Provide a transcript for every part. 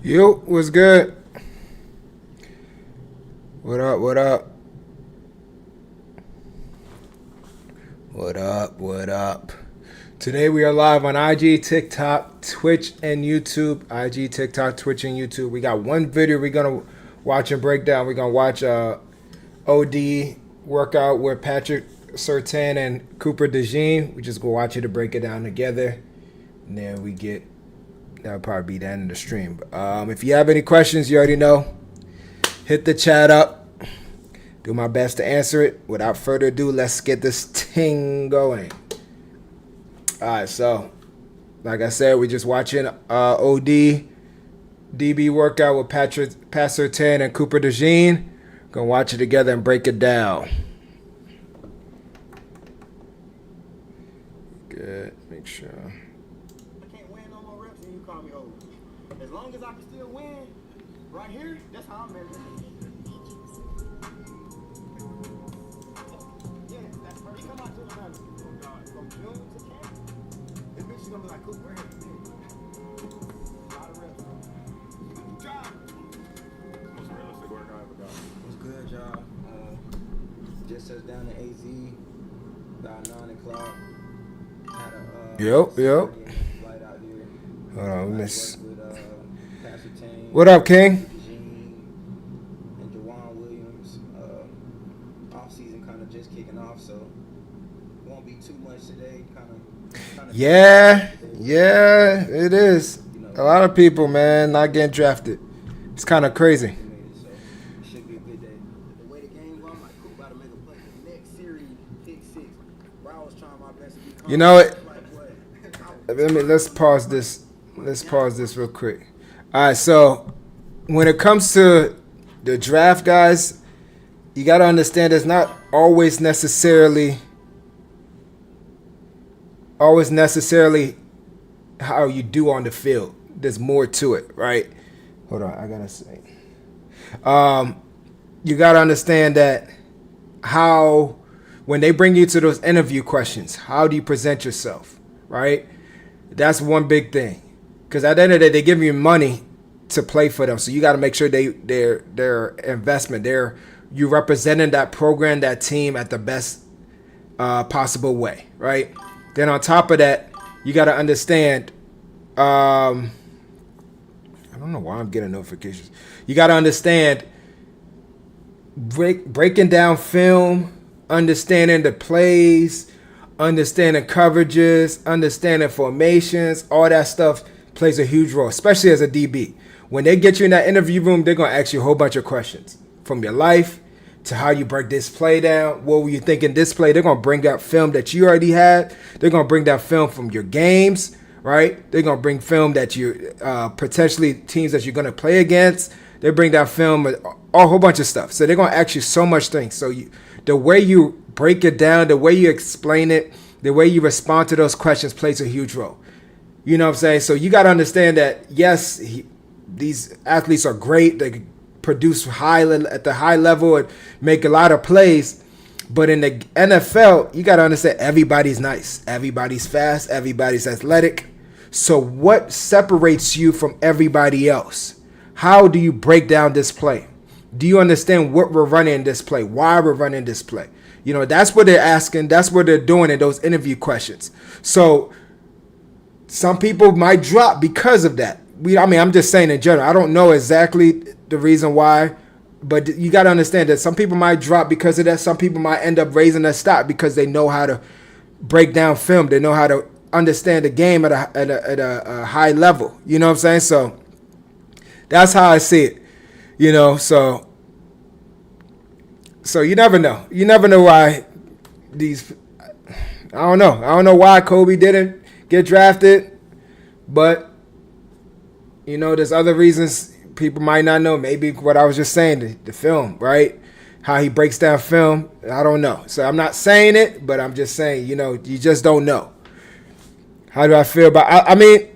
Yo, what's good? What up? What up? What up? What up? Today we are live on IG, TikTok, Twitch, and YouTube. IG, TikTok, Twitch, and YouTube. We got one video we're gonna watch and break down. We're gonna watch OD workout with Patrick Surtain and Cooper DeJean. We just gonna watch it to break it down together, and then we get that'll probably be the end of the stream. If you have any questions, you already know. Hit the chat up. Do my best to answer it. Without further ado, let's get this ting going. All right, so like I said, we're just watching OD DB workout with Patrick Surtain and Cooper DeJean. Gonna watch it together and break it down. Good. Make sure. I can't win no more reps and you call me old. As long as I can still win, right here, that's how I'm measuring. Yeah, that's perfect. He come out to the mountain. Oh God, from June to camp, this bitch is gonna be like, Coop, we're here. A lot of reps. Good job. Most realistic work I ever got. What's good, y'all? Just touched down to AZ about 9 o'clock. Had a Yep. flight out here. Hold on, miss. With Pastor Tane, What up, King? DeJean, and Jawan Williams. Off season kind of just kicking off, so won't be too much today. Kind of. Yeah, it is. A lot of people, man, not getting drafted. It's kind of crazy. So it should be a good day. The way the game go, I'm like, Coop about to make a play for the next series, pick 6. Where I was trying my best to be calm. You know what? Like, what? Let's pause this. Let's pause this real quick. All right, so when it comes to the draft, guys, you got to understand it's not always necessarily how you do on the field. There's more to it, right? Hold on, I gotta say. You gotta understand that how when they bring you to those interview questions, how do you present yourself, right? That's one big thing. Because at the end of the day, they give you money to play for them, so you got to make sure their investment, you representing that program, that team at the best possible way, right? Then on top of that, you got to understand. I don't know why I'm getting notifications. You got to understand breaking down film, understanding the plays, understanding coverages, understanding formations, all that stuff plays a huge role, especially as a DB. When they get you in that interview room, they're going to ask you a whole bunch of questions from your life to how you break this play down. What were you thinking this play? They're going to bring out film that you already had. They're going to bring that film from your games, right? They're going to bring film that you potentially teams that you're going to play against. They bring that film, a whole bunch of stuff. So they're going to ask you so much things. So the way you break it down, the way you explain it, the way you respond to those questions plays a huge role. You know what I'm saying? So you got to understand that, yes, these athletes are great. They produce at the high level and make a lot of plays. But in the NFL, you got to understand everybody's nice. Everybody's fast. Everybody's athletic. So what separates you from everybody else? How do you break down this play? Do you understand what we're running in this play? Why we're running this play? You know, that's what they're asking. That's what they're doing in those interview questions. So some people might drop because of that. I'm just saying in general. I don't know exactly the reason why, but you got to understand that some people might drop because of that. Some people might end up raising their stock because they know how to break down film. They know how to understand the game at a high level. You know what I'm saying? So that's how I see it. You know, so you never know. You never know why I don't know. I don't know why Kobe didn't get drafted, but you know, there's other reasons people might not know. Maybe what I was just saying, the film, right? How he breaks down film, I don't know. So I'm not saying it, but I'm just saying, you know, you just don't know. How do I feel about? I mean,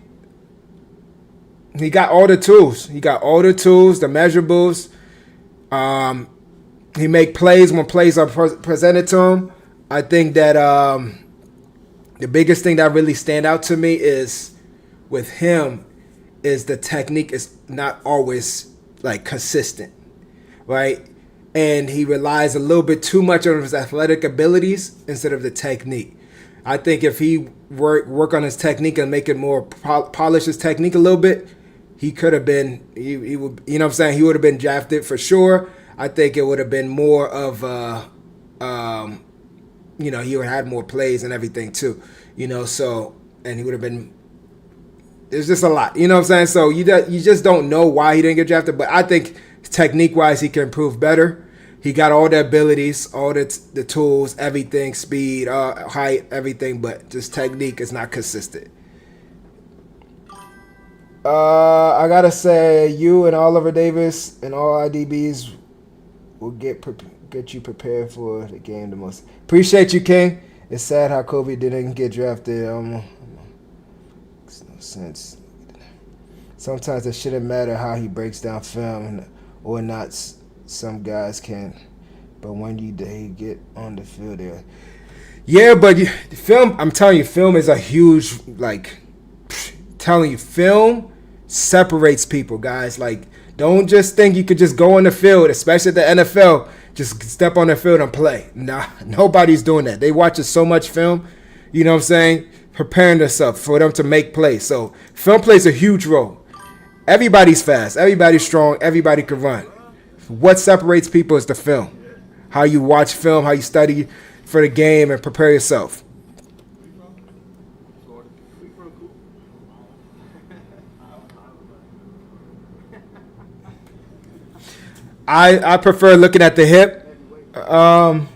he got all the tools. He got all the tools, the measurables. He make plays when plays are presented to him. I think that the biggest thing that really stand out to me is with him is the technique is not always like consistent, right? And he relies a little bit too much on his athletic abilities instead of the technique. I think if he work on his technique and make it more polish his technique a little bit, he could have been he would, you know what I'm saying, he would have been drafted for sure. I think it would have been more of you know, he would have had more plays and everything too, you know, so, and he would have been, there's just a lot, you know what I'm saying? So you just don't know why he didn't get drafted, but I think technique-wise he can improve better. He got all the abilities, all the tools, everything, speed, height, everything, but just technique is not consistent. I gotta say, you and Oliver Davis and all IDBs will get you prepared for the game the most. Appreciate you, King. It's sad how Kobe didn't get drafted. Makes no sense. Sometimes it shouldn't matter how he breaks down film or not. Some guys can, but when they get on the field, yeah. But the film, I'm telling you, film is a huge film separates people, guys. Like, don't just think you could just go on the field, especially at the NFL, just step on the field and play. Nah, nobody's doing that. They watch so much film, you know what I'm saying, preparing themselves for them to make plays. So film plays a huge role. Everybody's fast, everybody's strong, everybody can run. What separates people is the film. How you watch film, how you study for the game and prepare yourself. I prefer looking at the hip. I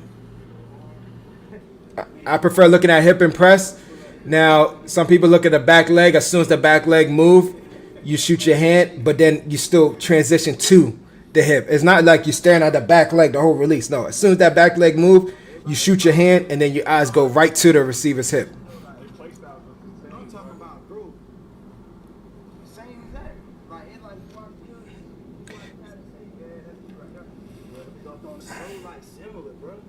prefer looking at hip and press. Now, some people look at the back leg. As soon as the back leg move, you shoot your hand, but then you still transition to the hip. It's not like you're staring at the back leg the whole release. No, as soon as that back leg move, you shoot your hand, and then your eyes go right to the receiver's hip. I'm talking about, bro. Same exact. Like, it's like similar, bro.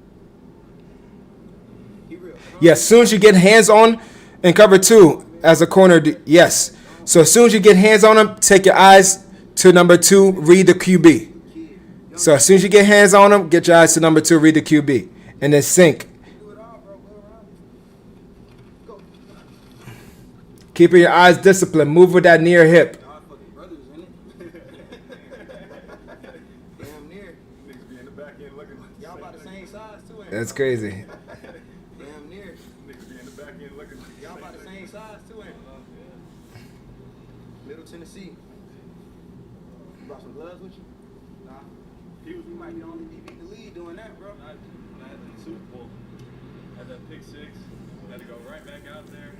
He real. Yeah, as soon as you get hands on in cover two as a corner, yes. So as soon as you get hands on him, take your eyes to number 2, read the QB. So as soon as you get hands on him, get your eyes to number 2, read the QB, and then sync. Keeping your eyes disciplined. Move with that near hip. That's crazy. Damn near. Niggas be in the back end looking like Y'all about the same size too, ain't you? Middle Tennessee. You brought some gloves with you? Nah. You might be the only DB in the league doing that, bro. I had the Super Bowl. Had that pick 6. Had to go right back out there.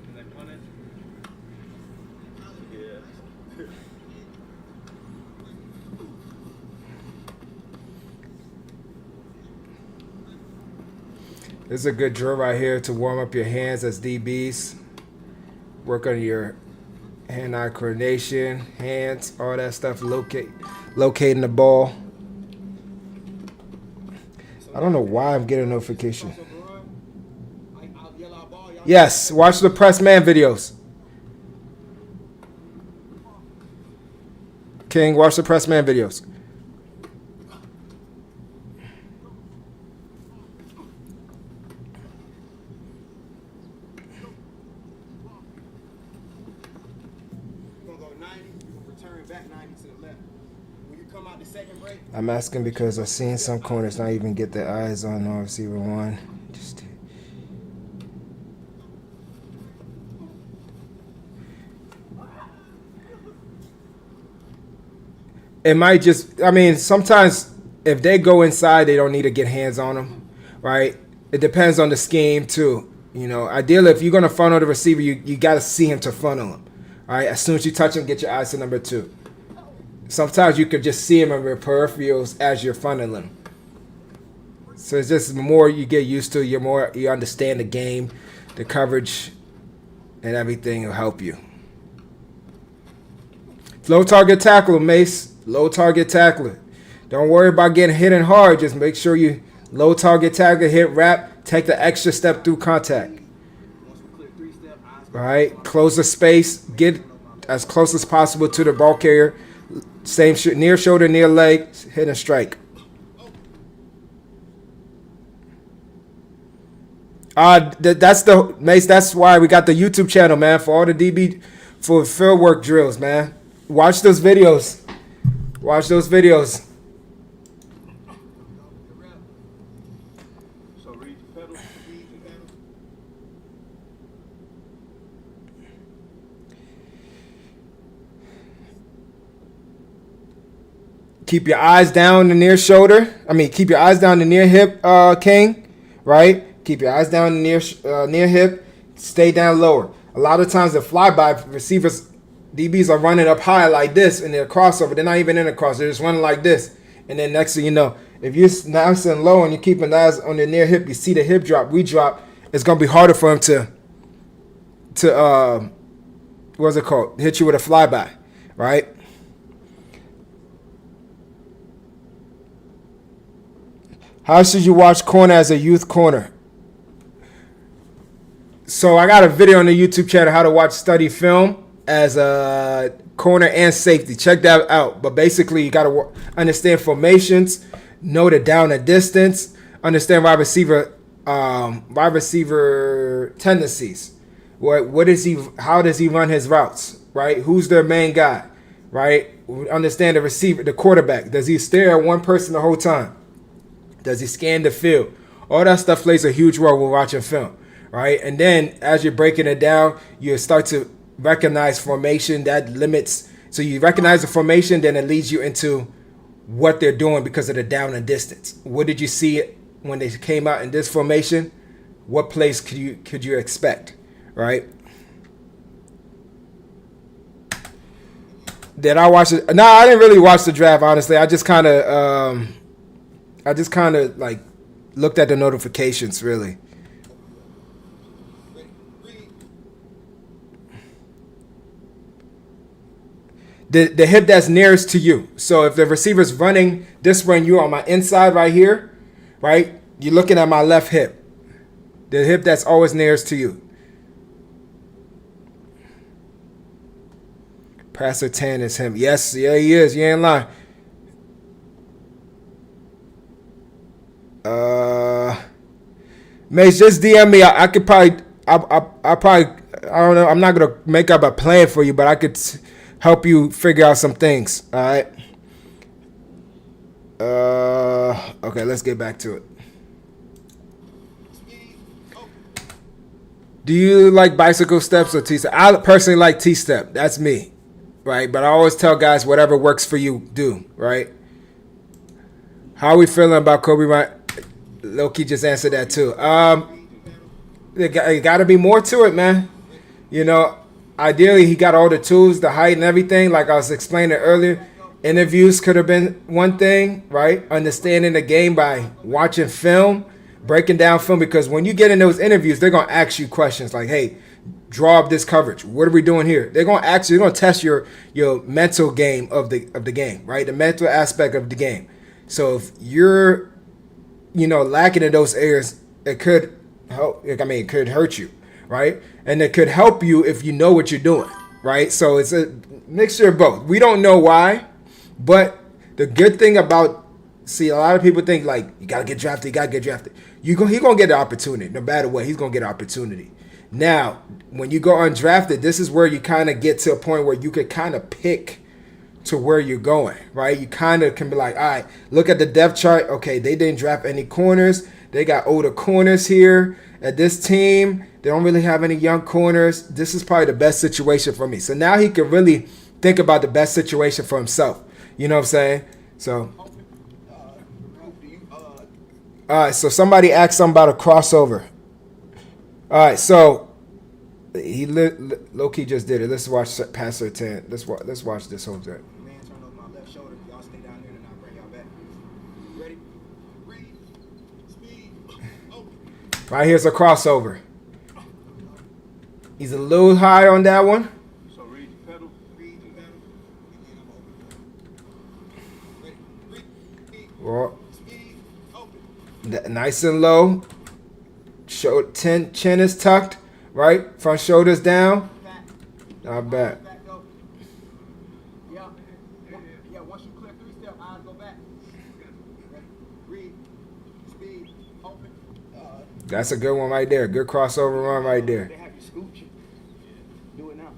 And then punt it. Yeah. This is a good drill right here to warm up your hands as DBs. Work on your hand-eye coordination, hands, all that stuff. Locating the ball. I don't know why I'm getting a notification. Yes, watch the press man videos. King, watch the press man videos. I'm asking because I've seen some corners not even get their eyes on receiver 1. It might just, I mean, sometimes if they go inside, they don't need to get hands on them, right? It depends on the scheme too. You know, ideally, if you're going to funnel the receiver, you got to see him to funnel him. All right, as soon as you touch him, get your eyes to number 2. Sometimes you could just see him in your peripherals as you're funneling. So it's just the more you get used to, you understand the game, the coverage, and everything will help you. Low target tackler, Mace. Low target tackler. Don't worry about getting hit and hard. Just make sure you low target tackler, hit wrap, take the extra step through contact. All right, close the space, get as close as possible to the ball carrier. Same near shoulder, near leg, hit and strike. That's the Mace. That's why we got the YouTube channel, man, for all the DB for field work drills, man. Watch those videos. Watch those videos. So read the pedal, read the pedal. Keep your eyes down the near shoulder. Keep your eyes down the near hip, King. Right? Keep your eyes down the near hip. Stay down lower. A lot of times the flyby receivers, DBs are running up high like this in their crossover. They're not even in a crossover. They're just running like this. And then next thing you know, if you're nice and low and you're keeping the eyes on the near hip, you see the hip drop, we drop. It's gonna be harder for him to what's it called? Hit you with a flyby, right? How should you watch corner as a youth corner? So I got a video on the YouTube channel how to watch study film as a corner and safety. Check that out. But basically, you got to understand formations, know the down and distance, understand wide receiver tendencies. What is he? How does he run his routes? Right? Who's their main guy? Right? Understand the receiver, the quarterback. Does he stare at one person the whole time? Does he scan the field? All that stuff plays a huge role when watching film, right? And then as you're breaking it down, you start to recognize formation that limits. So you recognize the formation, then it leads you into what they're doing because of the down and distance. What did you see when they came out in this formation? What plays could you expect, right? Did I watch it? No, I didn't really watch the draft, honestly. I just kind of like looked at the notifications, really. The hip that's nearest to you. So if the receiver's running this way and you're on my inside right here, right? You're looking at my left hip. The hip that's always nearest to you. Passer 10 is him. Yes, yeah, he is. You ain't lying. Mace, just DM me. I could probably, I don't know. I'm not gonna make up a plan for you, but I could help you figure out some things. All right. Okay, let's get back to it. Do you like bicycle steps or T-step? I personally like T-step. That's me, right? But I always tell guys whatever works for you, do, right? How are we feeling about Kobe Bryant? Loki just answered that too. There got to be more to it, man. You know, ideally he got all the tools, the height and everything. Like I was explaining earlier, interviews could have been one thing, right? Understanding the game by watching film, breaking down film. Because when you get in those interviews, they're gonna ask you questions like, "Hey, draw up this coverage. What are we doing here?" They're gonna ask you. They're gonna test your mental game of the game, right? The mental aspect of the game. So if you're lacking in those areas, it could help. I mean, it could hurt you, right? And it could help you if you know what you're doing, right? So it's a mixture of both. We don't know why, but the good thing about, a lot of people think like, you gotta get drafted, He's gonna get the opportunity. No matter what, he's gonna get an opportunity. Now, when you go undrafted, this is where you kind of get to a point where you could kind of pick to where you're going, right? You kind of can be like, all right, look at the depth chart. Okay, they didn't draft any corners. They got older corners here at this team. They don't really have any young corners. This is probably the best situation for me. So now he can really think about the best situation for himself. You know what I'm saying? So, all right, so somebody asked something about a crossover. All right, so he low-key just did it. Let's watch Passer 10. Let's watch this whole thing. Man, turn over my left shoulder. Y'all stay down there and I'll bring y'all back. Ready? Read, speed, open. Right here's a crossover. He's a little high on that one. So read the pedal, read the pedal, and then I'm open. Ready, Well, speed, open. nice and low. Chin is tucked. Right? Front shoulders down. Not bad. Back open. That's a good one right there. Good crossover run right there. They have you scoop you. Do it now.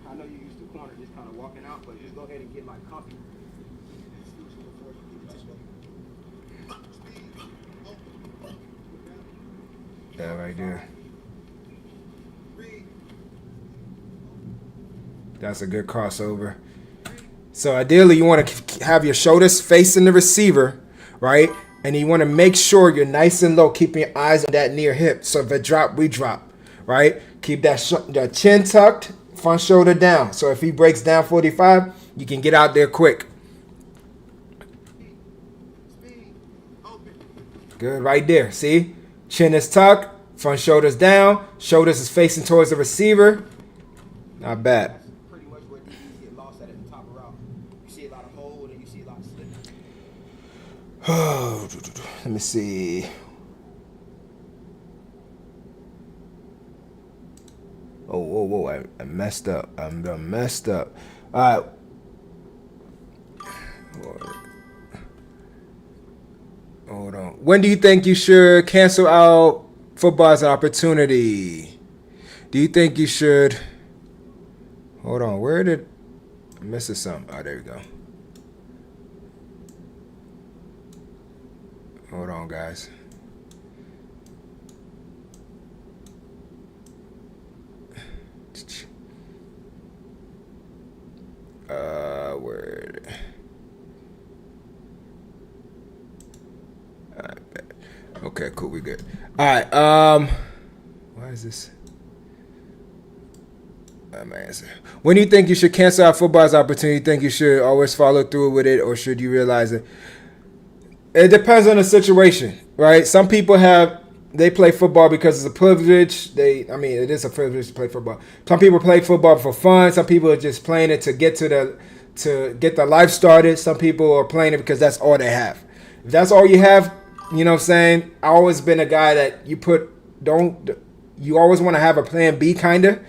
I know you used to corner, just kind of walking out, but just go ahead and get like comfy. Yeah, right there. That's a good crossover. So ideally, you want to have your shoulders facing the receiver, right? And you want to make sure you're nice and low, keeping your eyes on that near hip. So if it drop, we drop, right? Keep that chin tucked, front shoulder down. So if he breaks down 45, you can get out there quick. Good, right there. See? Chin is tucked, front shoulders down, shoulders is facing towards the receiver. Not bad. That's pretty much where DBs get lost at the top of route. You see a lot of hold and you see a lot of slip. Let me see. Oh, whoa, whoa! I messed up. I'm done messed up. All right. Hold on. When do you think you should cancel out football as an opportunity? Do you think you should? Hold on. Where did I'm missing something? Oh, there we go. Hold on, guys. Word. All right, bet. Okay, cool. We good. All right. Why is this? My answer. When do you think you should cancel out football's opportunity? Think you should always follow through with it, or should you realize it? It depends on the situation, right? Some people they play football because it's a privilege. It is a privilege to play football. Some people play football for fun. Some people are just playing it to get the life started. Some people are playing it because that's all they have. If that's all you have, you know what I'm saying? I always been a guy that you always want to have a plan B kinda,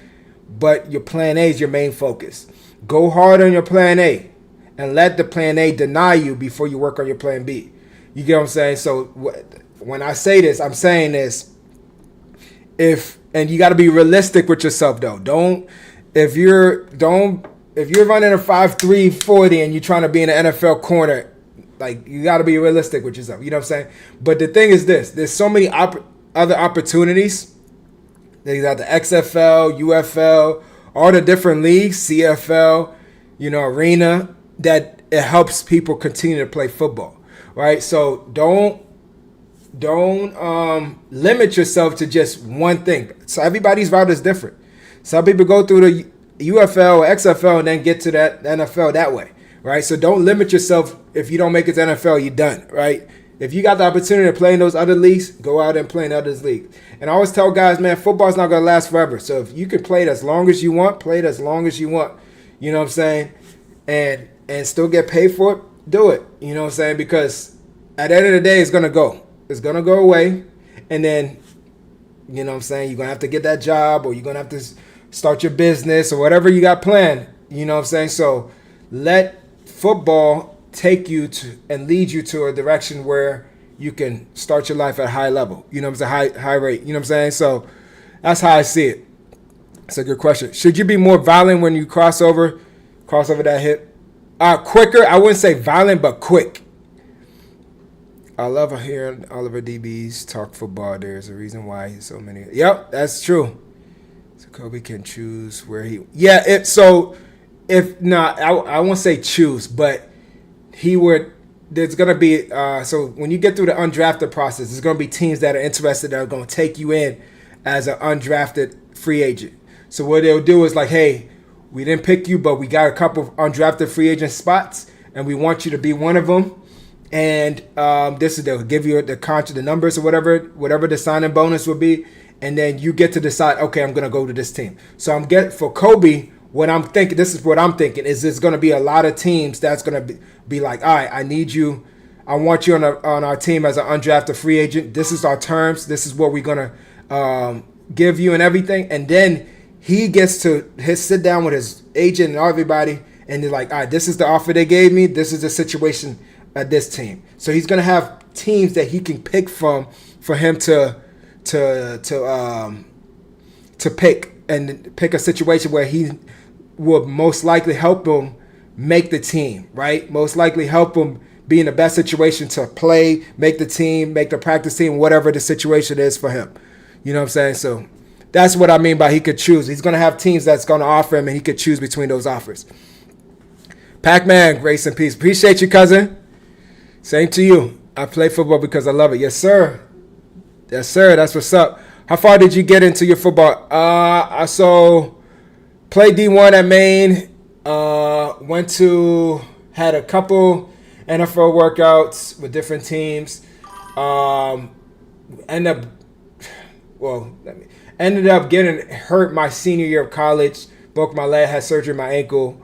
but your plan A is your main focus. Go hard on your plan A and let the plan A deny you before you work on your plan B. You get what I'm saying? So when I say this, I'm saying this. And you got to be realistic with yourself though. If you're running a 5.3 40 and you're trying to be in an NFL corner, like you got to be realistic with yourself. You know what I'm saying? But the thing is this: there's so many other opportunities. They got the XFL, UFL, all the different leagues, CFL, arena, that it helps people continue to play football. Right, so don't limit yourself to just one thing. So everybody's route is different. Some people go through the UFL or XFL and then get to that NFL that way. Right, so don't limit yourself. If you don't make it to NFL, you're done. Right, if you got the opportunity to play in those other leagues, go out and play in other leagues. And I always tell guys, man, football's not gonna last forever. So if you can play it as long as you want, play it as long as you want. You know what I'm saying? And still get paid for it. Do it. You know what I'm saying? Because at the end of the day, it's going to go. It's going to go away. And then, you know what I'm saying, you're going to have to get that job, or you're going to have to start your business, or whatever you got planned. You know what I'm saying? So let football take you to and lead you to a direction where you can start your life at a high level. You know what I'm saying? High rate. You know what I'm saying? So that's how I see it. It's a good question. Should you be more violent when you cross over that hip? Quicker. I wouldn't say violent, but quick. I love hearing Oliver DBs talk football. There's a reason why he's so many. Yep, that's true. So Kobe can choose where he. Yeah. I won't say choose, but he would. There's gonna be. So when you get through the undrafted process, there's gonna be teams that are interested that are gonna take you in as an undrafted free agent. So what they'll do is like, hey, we didn't pick you, but we got a couple of undrafted free agent spots, and we want you to be one of them. And they'll give you the numbers or whatever the signing bonus will be, and then you get to decide. Okay, I'm gonna go to this team. So for Kobe, what I'm thinking. This is what I'm thinking is there's gonna be a lot of teams that's gonna be like, all right, I need you. I want you on our team as an undrafted free agent. This is our terms. This is what we're gonna give you and everything. And then he gets to sit down with his agent and everybody, and they're like, all right, this is the offer they gave me. This is the situation at this team. So he's going to have teams that he can pick from for him to to pick a situation where he will most likely help him make the team, right? Most likely help him be in the best situation to play, make the team, make the practice team, whatever the situation is for him. You know what I'm saying? So that's what I mean by he could choose. He's going to have teams that's going to offer him, and he could choose between those offers. Pac-Man, grace and peace. Appreciate you, cousin. Same to you. I play football because I love it. Yes, sir. Yes, sir. That's what's up. How far did you get into your football? I played D1 at Maine. Had a couple NFL workouts with different teams. Ended up getting hurt my senior year of college. Broke my leg, had surgery on my ankle.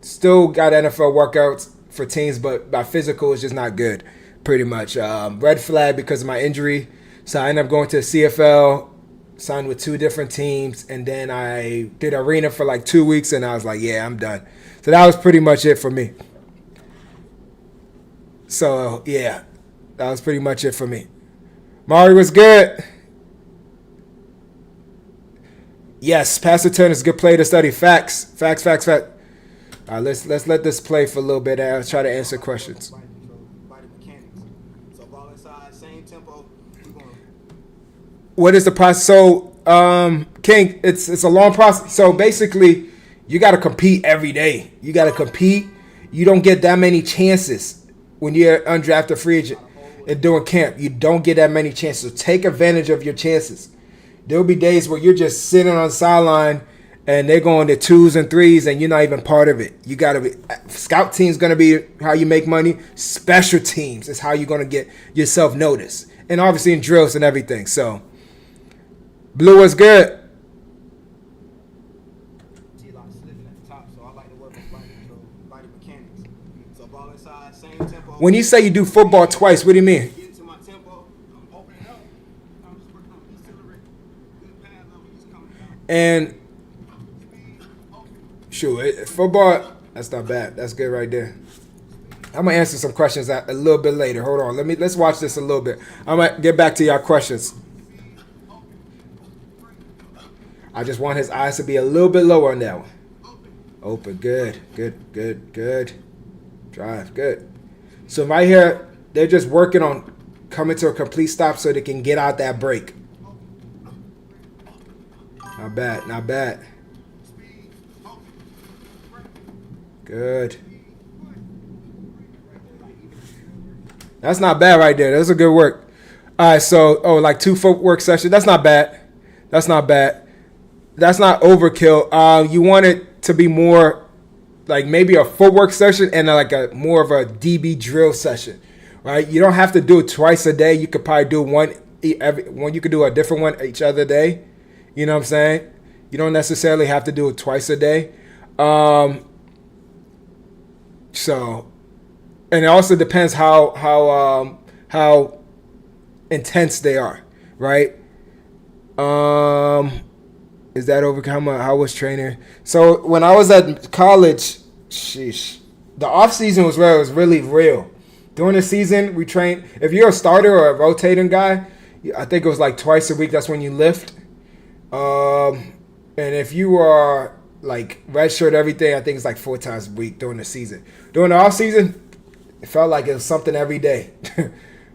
Still got NFL workouts for teams, but my physical is just not good, pretty much. Red flag because of my injury. So I ended up going to the CFL, signed with 2 different teams, and then I did arena for like 2 weeks, and I was like, yeah, I'm done. So that was pretty much it for me. So, yeah, that was pretty much it for me. Mari was good. Yes, Pastor Turner's a good player to study. Facts. Facts. All right, let's let this play for a little bit, and I'll try to answer questions. Body control, body mechanics. So ball inside, same tempo. We're going. What is the process? So, King, it's a long process. So basically, you got to compete every day. You got to compete. You don't get that many chances when you're undrafted free agent and doing camp. You don't get that many chances. So take advantage of your chances. There'll be days where you're just sitting on the sideline and they're going to 2s and 3s and you're not even part of it. You got to be. Scout team's going to be how you make money. Special teams is how you're going to get yourself noticed. And obviously in drills and everything. So, Blue was good. T-lock slipping at the top, so I like to work on body control, body mechanics. So ball inside, same tempo. When you say you do football twice, what do you mean? Get into my tempo, I'm opening up. I'm just working on accelerating. Good pad level, just coming down. And sure, football, that's not bad. That's good right there. I'm gonna answer some questions a little bit later. Hold on, let's watch this a little bit. I'm gonna get back to y'all questions. I just want his eyes to be a little bit lower on that one. Open, good. Drive, good. So right here, they're just working on coming to a complete stop so they can get out that break. Not bad. Good. That's not bad right there. That's a good work. All right, so, like 2 footwork sessions. That's not bad. That's not overkill. You want it to be more like maybe a footwork session and like a more of a DB drill session, right? You don't have to do it twice a day. You could probably do one. You could do a different one each other day. You know what I'm saying? You don't necessarily have to do it twice a day. So, and it also depends how intense they are, right? Is that overcome? How was training? So when I was at college, the off season was where it was really real. During the season, we trained. If you're a starter or a rotating guy, I think it was like twice a week. That's when you lift. And if you are like redshirt everything, I think it's like 4 times a week during the season. During the off season, it felt like it was something every day.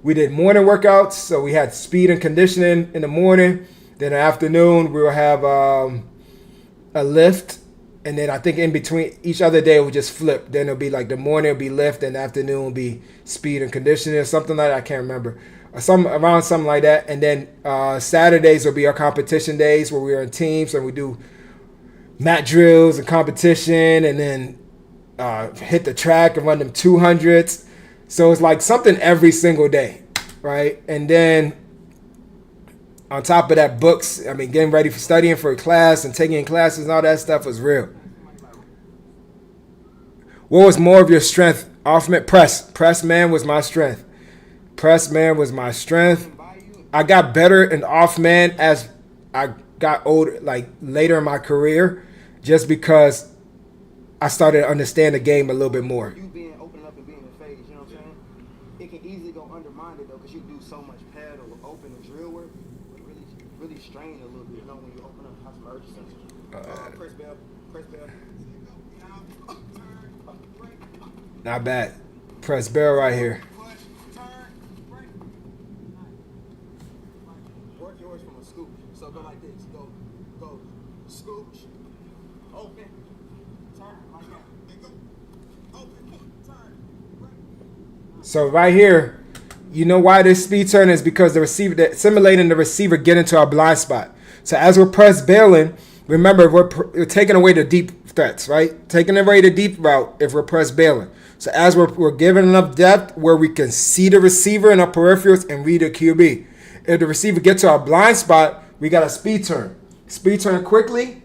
We did morning workouts, so we had speed and conditioning in the morning. Then in the afternoon, we will have a lift. And then I think in between each other day, it would just flip. Then it'll be like the morning will be lift and the afternoon will be speed and conditioning or something like that. I can't remember. Around something like that. And then Saturdays will be our competition days where we're in teams and we do mat drills and competition and then hit the track and run them 200s. So it's like something every single day, right? And then on top of that, books, I mean, getting ready for studying for a class and taking classes and all that stuff was real. What was more of your strength? Off-man, press. Press man was my strength. I got better in off-man as I got older, like later in my career, just because I started to understand the game a little bit more. You being open up and being in phase, you know what I'm saying? It can easily go undermined though, because you do so much pad or open and drill Press bell. Press bell. Not bad. Press barrel right here. Push, turn, break. Work yours from a scoop. So go like this. Go, scooch, open, turn like that. Then go, open, turn, break. So right here, you know why this speed turn is because the receiver, simulating the receiver get into our blind spot. So as we're press bailing, remember we're taking away the deep threats, right? Taking away the deep route if we're press bailing. So as we're giving enough depth where we can see the receiver in our peripherals and read the QB. If the receiver gets to our blind spot, we got a speed turn. Speed turn quickly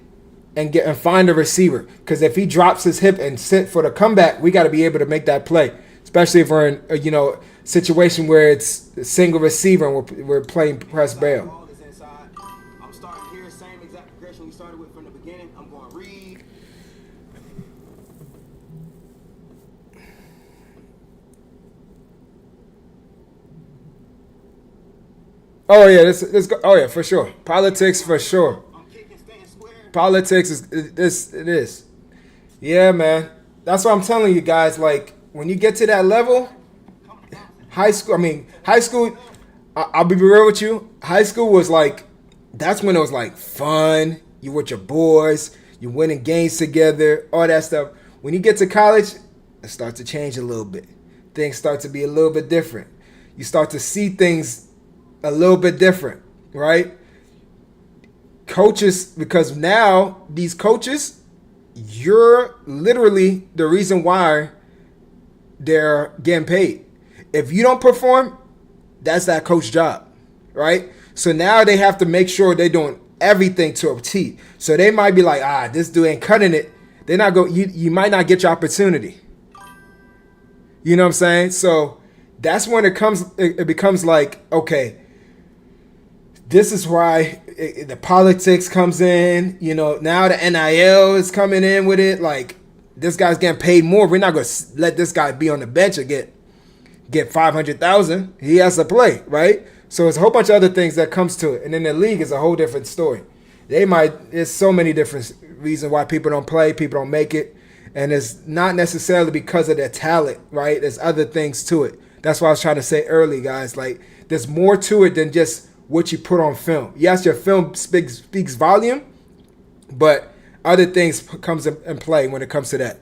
and find the receiver. Because if he drops his hip and sit for the comeback, we got to be able to make that play. Especially if we're in a situation where it's a single receiver and we're playing press bail. Ball is inside. I'm starting here, same exact progression we started with from the beginning. I'm going read. Oh yeah, oh yeah, for sure. Politics for sure. I'm kicking, staying square. Politics is it is. Yeah, man. That's what I'm telling you guys. Like when you get to that level, high school. I'll be real with you. High school was like, that's when it was like fun. You with your boys, you winning games together, all that stuff. When you get to college, it starts to change a little bit. Things start to be a little bit different. You start to see things a little bit different, right? Coaches, because now these coaches, you're literally the reason why they're getting paid. If you don't perform, that's that coach job, right? So now they have to make sure they're doing everything to a T. So they might be like, this dude ain't cutting it. They're not going. You might not get your opportunity. You know what I'm saying? So that's when it becomes like, okay, this is why the politics comes in. Now the NIL is coming in with it. Like, this guy's getting paid more. We're not going to let this guy be on the bench and get 500,000. He has to play, right? So it's a whole bunch of other things that comes to it. And then the league is a whole different story. There's so many different reasons why people don't play, people don't make it. And it's not necessarily because of their talent, right? There's other things to it. That's what I was trying to say early, guys. Like, there's more to it than just what you put on film. Yes, your film speaks volume, but other things comes in play when it comes to that.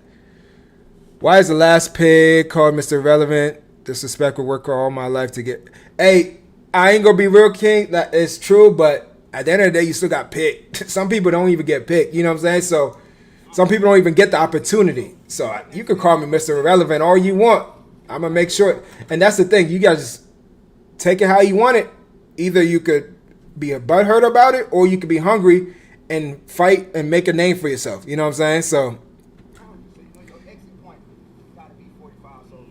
Why is the last pick called Mr. Relevant? Disrespectful worker all my life to get. Hey, I ain't gonna be real, King. That is true, but at the end of the day, you still got picked. Some people don't even get picked. You know what I'm saying? So some people don't even get the opportunity. So you can call me Mr. Irrelevant all you want. I'm gonna make sure. And that's the thing. You gotta just take it how you want it. Either you could be a butthurt about it, or you could be hungry and fight and make a name for yourself. You know what I'm saying? So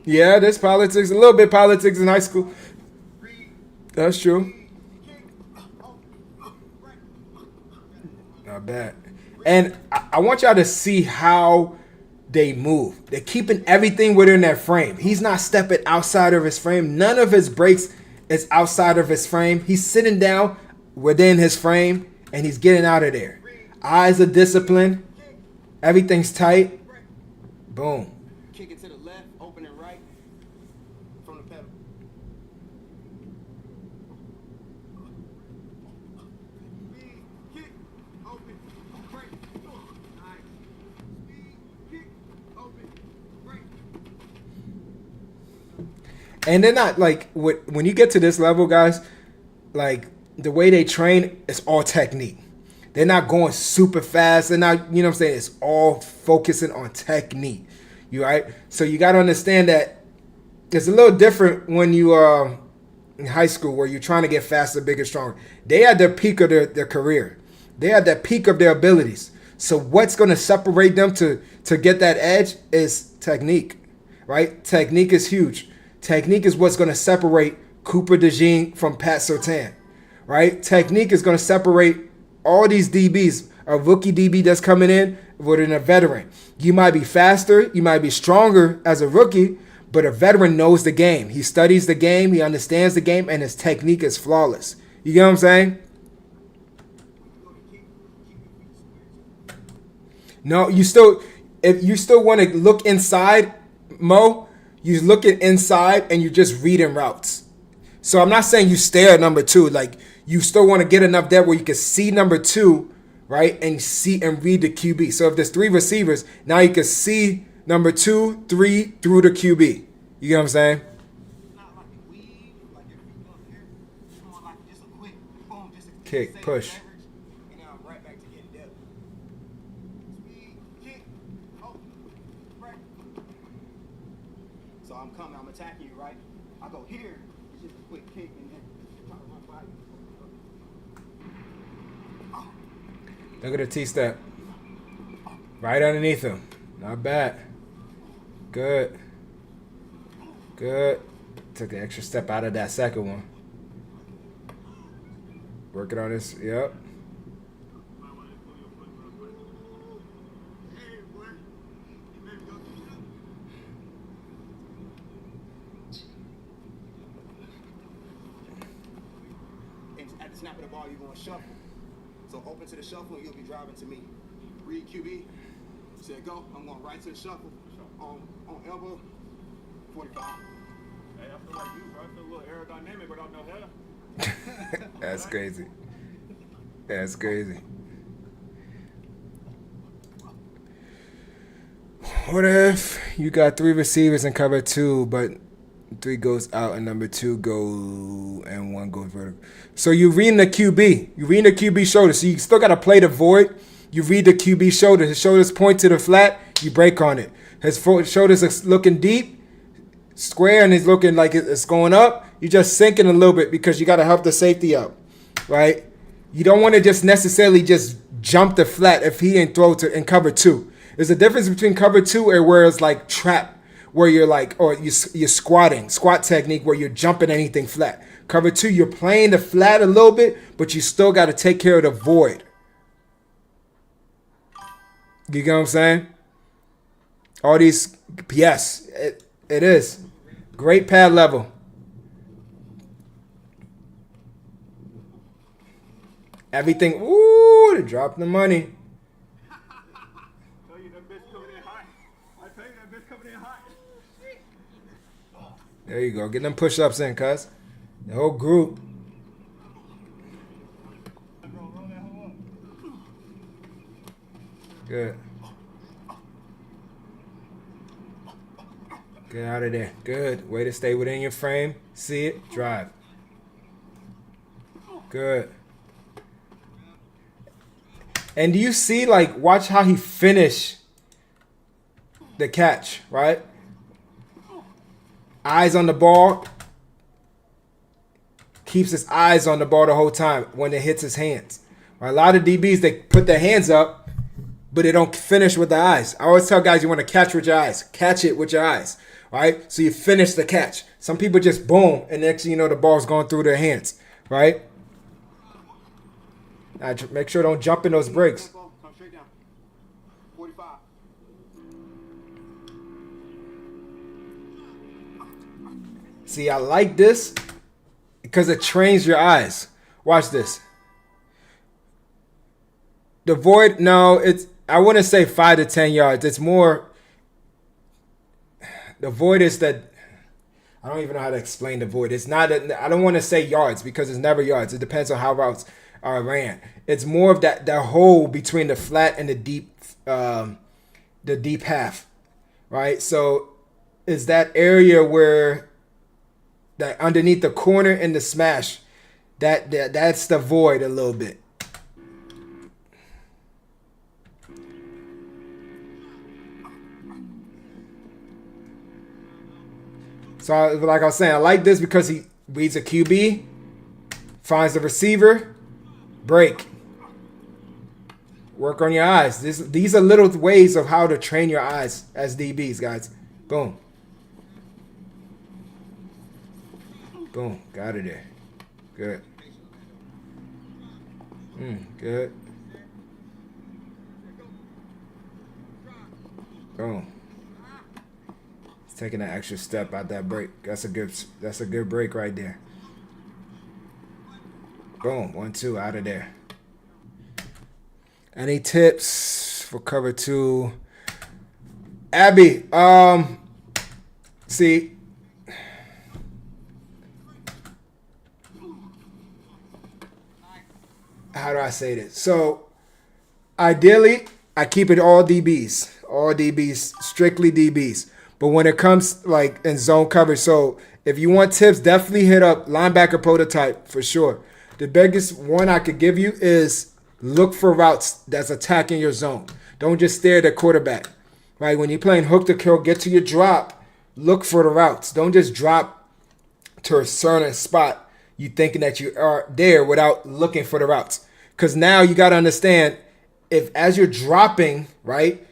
yeah, there's politics, a little bit politics in high school. That's true. Not bad. And I want y'all to see how they move. They're keeping everything within their frame. He's not stepping outside of his frame. None of his breaks is outside of his frame. He's sitting down within his frame, and he's getting out of there. Eyes are disciplined. Everything's tight. Boom. Kick it to the left, open and right from the pedal. Speed, kick, open, break. Nice. Speed, kick, open, break. And they're not like, when you get to this level, guys, like the way they train, it's all technique. They're not going super fast. They're not, you know what I'm saying? It's all focusing on technique. You right? So you got to understand that it's a little different when you are in high school where you're trying to get faster, bigger, stronger. They at the peak of their career. They at the peak of their abilities. So what's going to separate them to get that edge is technique, right? Technique is huge. Technique is what's going to separate Cooper DeJean from Pat Surtain, right? Technique is going to separate all these DBs, a rookie DB that's coming in with a veteran. You might be faster, you might be stronger as a rookie, but a veteran knows the game. He studies the game, he understands the game, and his technique is flawless. You get what I'm saying? No, you still, if you still want to look inside, Mo, you looking inside and you're just reading routes. So I'm not saying you stare at number two. Like you still want to get enough depth where you can see number two, right, and see and read the QB. So if there's three receivers, now you can see number 2, 3 through the QB. You get what I'm saying? Not like a weave, like your feet up here. It's more like just a quick boom, just a Kick, save push. leverage, and now I'm right back to getting depth. Speed, kick, oh, right. So I'm coming, I'm attacking you, right? I go here, it's just a quick kick, and then try to run by you. Look at the T-step. Right underneath him. Not bad. Good. Good. Took an extra step out of that second one. Working on this. Yep. And at the snap of the ball, you're going to shuffle. So open to the shuffle, and you'll be driving to me. Read QB. Said go. I'm going right to the shuffle. On elbow. 45. Hey, I feel like you, bro. I feel a little aerodynamic without no hair. That's crazy. That's crazy. What if you got 3 receivers and cover 2, but 3 goes out and number 2 go and 1 goes vertical? So you're reading the QB. You're reading the QB shoulder. So you still got to play the void. You read the QB shoulder. His shoulders point to the flat. You break on it. His shoulders are looking deep, square, and he's looking like it's going up. You're just sinking a little bit because you got to help the safety up, right? You don't want to just necessarily just jump the flat if he ain't throw to in cover 2. There's a difference between cover 2 and where it's like trap, where you're like, or you're squat technique where you're jumping anything flat. Cover 2, you're playing the flat a little bit, but you still got to take care of the void. You get what I'm saying? All these, yes, it is. Great pad level. Everything, ooh, they dropped the money. Tell you that bitch coming in hot. I tell you that bitch coming in hot. There you go. Get them push-ups in, cuz. The whole group. Bro, roll that hoe up. Good. Get out of there. Good. Way to stay within your frame. See it. Drive. Good. And do you see, like, watch how he finished the catch, right? Eyes on the ball. Keeps his eyes on the ball the whole time when it hits his hands. Right? A lot of DBs, they put their hands up, but they don't finish with the eyes. I always tell guys you want to catch with your eyes. Catch it with your eyes. Right? So you finish the catch. Some people just boom, and next thing you know, the ball's going through their hands. Right? Now, make sure don't jump in those breaks. Come straight down. 45. See, I like this because it trains your eyes. Watch this. The void, no, I wouldn't say 5 to 10 yards. It's more, the void is that, I don't even know how to explain the void. It's not, I don't want to say yards because it's never yards. It depends on how routes are ran. It's more of that hole between the flat and the deep half, right? So it's that area where that underneath the corner and the smash, that's the void a little bit. So like I was saying, I like this because he reads a QB, finds the receiver, break. Work on your eyes. These are little ways of how to train your eyes as DBs, guys. Boom. Boom. Got it there. Good. Good. Boom. He's taking an extra step out that break. That's a good break right there. Boom. 1-2 out of there. Any tips for cover 2. Abby, see, how do I say this? So, ideally, I keep it all DBs, strictly DBs. But when it comes like in zone coverage, so if you want tips, definitely hit up linebacker prototype for sure. The biggest one I could give you is look for routes that's attacking your zone. Don't just stare at the quarterback. Right? When you're playing hook to kill, get to your drop, look for the routes. Don't just drop to a certain spot you thinking that you are there without looking for the routes. Because now you got to understand, if as you're dropping, right,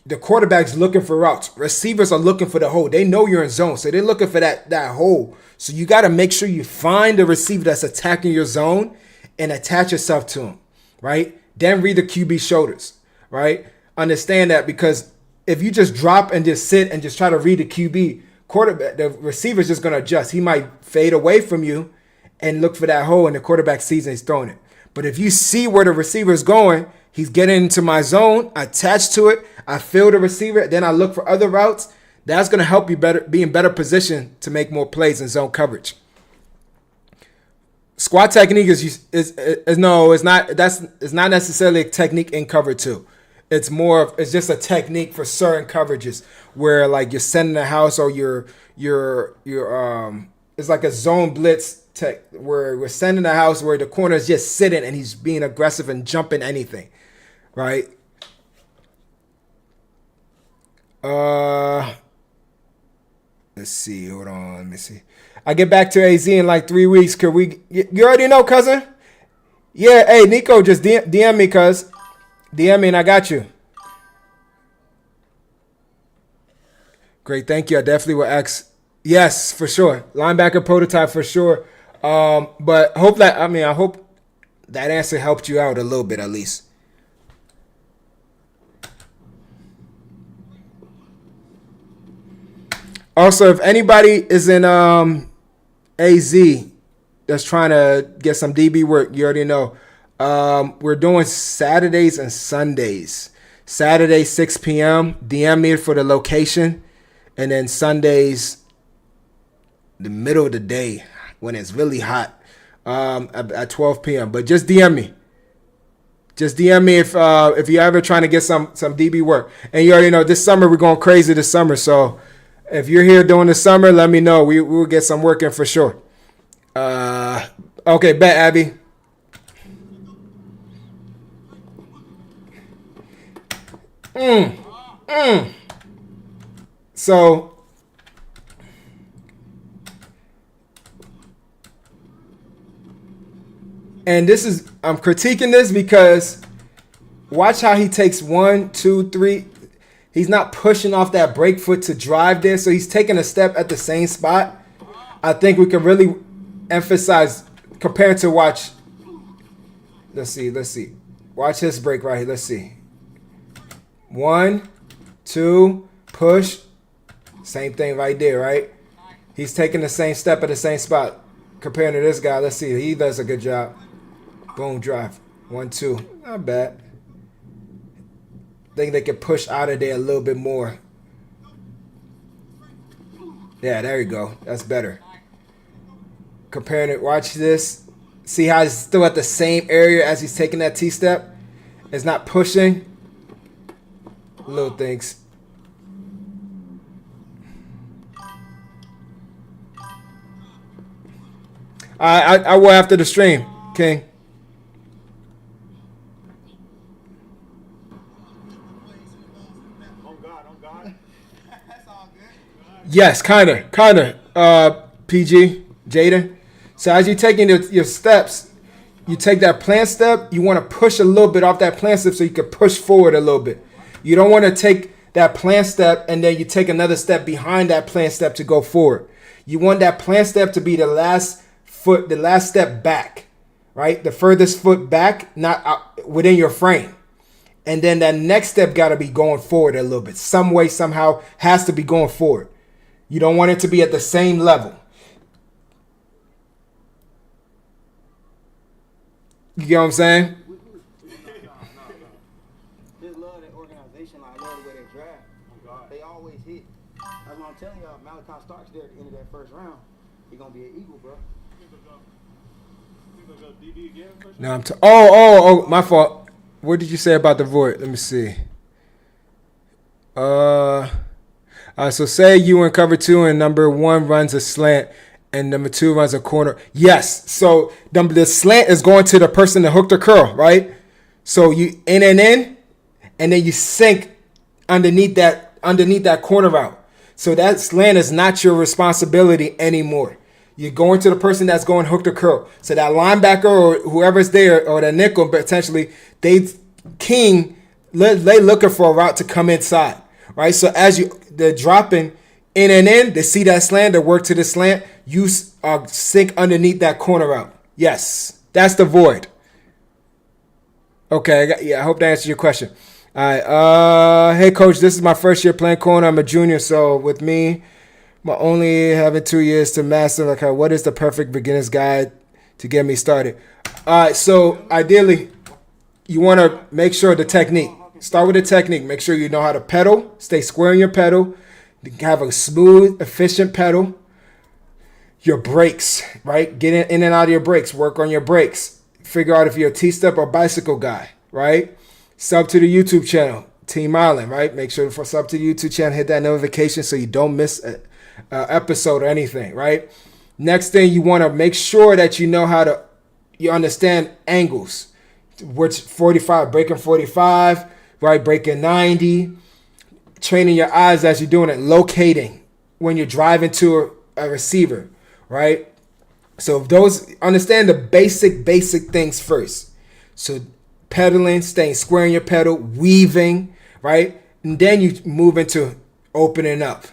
the quarterback's looking for routes. Receivers are looking for the hole. They know you're in zone, so they're looking for that hole. So you got to make sure you find the receiver that's attacking your zone and attach yourself to him, right? Then read the QB shoulders, right? Understand that, because if you just drop and just sit and just try to read the QB quarterback, the receiver's just going to adjust. He might fade away from you and look for that hole, and the quarterback sees and he's throwing it. But if you see where the receiver is going, he's getting into my zone, I attach to it, I feel the receiver, then I look for other routes. That's going to help you be in better position to make more plays in zone coverage. Squat technique is not necessarily a technique in cover 2. It's just a technique for certain coverages where like you're sending a house, or it's like a zone blitz tech where we're sending a house where the corner is just sitting and he's being aggressive and jumping anything, right? Let's see. Hold on. Let me see. I get back to AZ in like 3 weeks. Could we? You already know, cousin. Yeah. Hey, Nico, just DM me, cuz. DM me and I got you. Great, thank you. I definitely will ask. Yes, for sure. Linebacker prototype for sure. But I hope that answer helped you out a little bit at least. Also, if anybody is in AZ that's trying to get some DB work, you already know. We're doing Saturdays and Sundays. Saturday, 6 p.m. DM me for the location. And then Sundays, the middle of the day when it's really hot, at 12 p.m. But just DM me. Just DM me if you're ever trying to get some DB work. And you already know this summer we're going crazy this summer. So if you're here during the summer, let me know. We will get some work in for sure. Okay, bet, Abby. So and this is, I'm critiquing this because watch how he takes 1, 2, 3. He's not pushing off that break foot to drive there, so he's taking a step at the same spot. I think we can really emphasize compared to watch. Let's see. Watch this break right here. Let's see. 1, 2, push. Same thing right there, right? He's taking the same step at the same spot. Comparing to this guy, let's see. He does a good job. Boom, drive. 1, 2. Not bad. Think they can push out of there a little bit more. Yeah, there you go. That's better. Comparing it, watch this. See how he's still at the same area as he's taking that T-step? It's not pushing. Little things. I will after the stream, King. On God. That's all good. Yes, kinda. PG, Jaden. So as you're taking your steps, you take that plant step. You want to push a little bit off that plant step so you can push forward a little bit. You don't want to take that plant step and then you take another step behind that plant step to go forward. You want that plant step to be the last step back, right? The furthest foot back, not out, within your frame. And then that next step got to be going forward a little bit. Some way, somehow, has to be going forward. You don't want it to be at the same level. You get what I'm saying? Just love their organization. Like, I love the way they draft. Oh, God. They always hit. That's what I'm telling y'all. Malachi Stark's there at the end of that first round. He gonna be an Eagle, bro. You gonna go DB again first? No, oh, my fault. What did you say about the void? Let me see. So say you in cover 2 and number 1 runs a slant and number 2 runs a corner. Yes. So the slant is going to the person that hooked the curl, right? So you in, and then you sink underneath that corner route. So that slant is not your responsibility anymore. You're going to the person that's going hook the curl. So that linebacker or whoever's there or the nickel potentially, they looking for a route to come inside, right? So as they're dropping in, they see that slant, they work to the slant, you sink underneath that corner route. Yes, that's the void. Okay, I hope that answers your question. All right, hey coach, this is my first year playing corner. I'm a junior, so with me, I'm only having 2 years to master. Like, what is the perfect beginner's guide to get me started? All right, so ideally, you want to make sure the technique. Start with the technique. Make sure you know how to pedal. Stay square in your pedal. Have a smooth, efficient pedal. Your brakes, right? Get in and out of your brakes. Work on your brakes. Figure out if you're a T-step or bicycle guy, right? Sub to the YouTube channel, Team Eyeland, right? Make sure to sub to the YouTube channel. Hit that notification so you don't miss an episode or anything, right? Next thing, you want to make sure that you know you understand angles. Which 45, breaking 45, right? Breaking 90. Training your eyes as you're doing it. Locating when you're driving to a receiver, right? So understand the basic things first. So pedaling, staying square in your pedal, weaving, right? And then you move into opening up,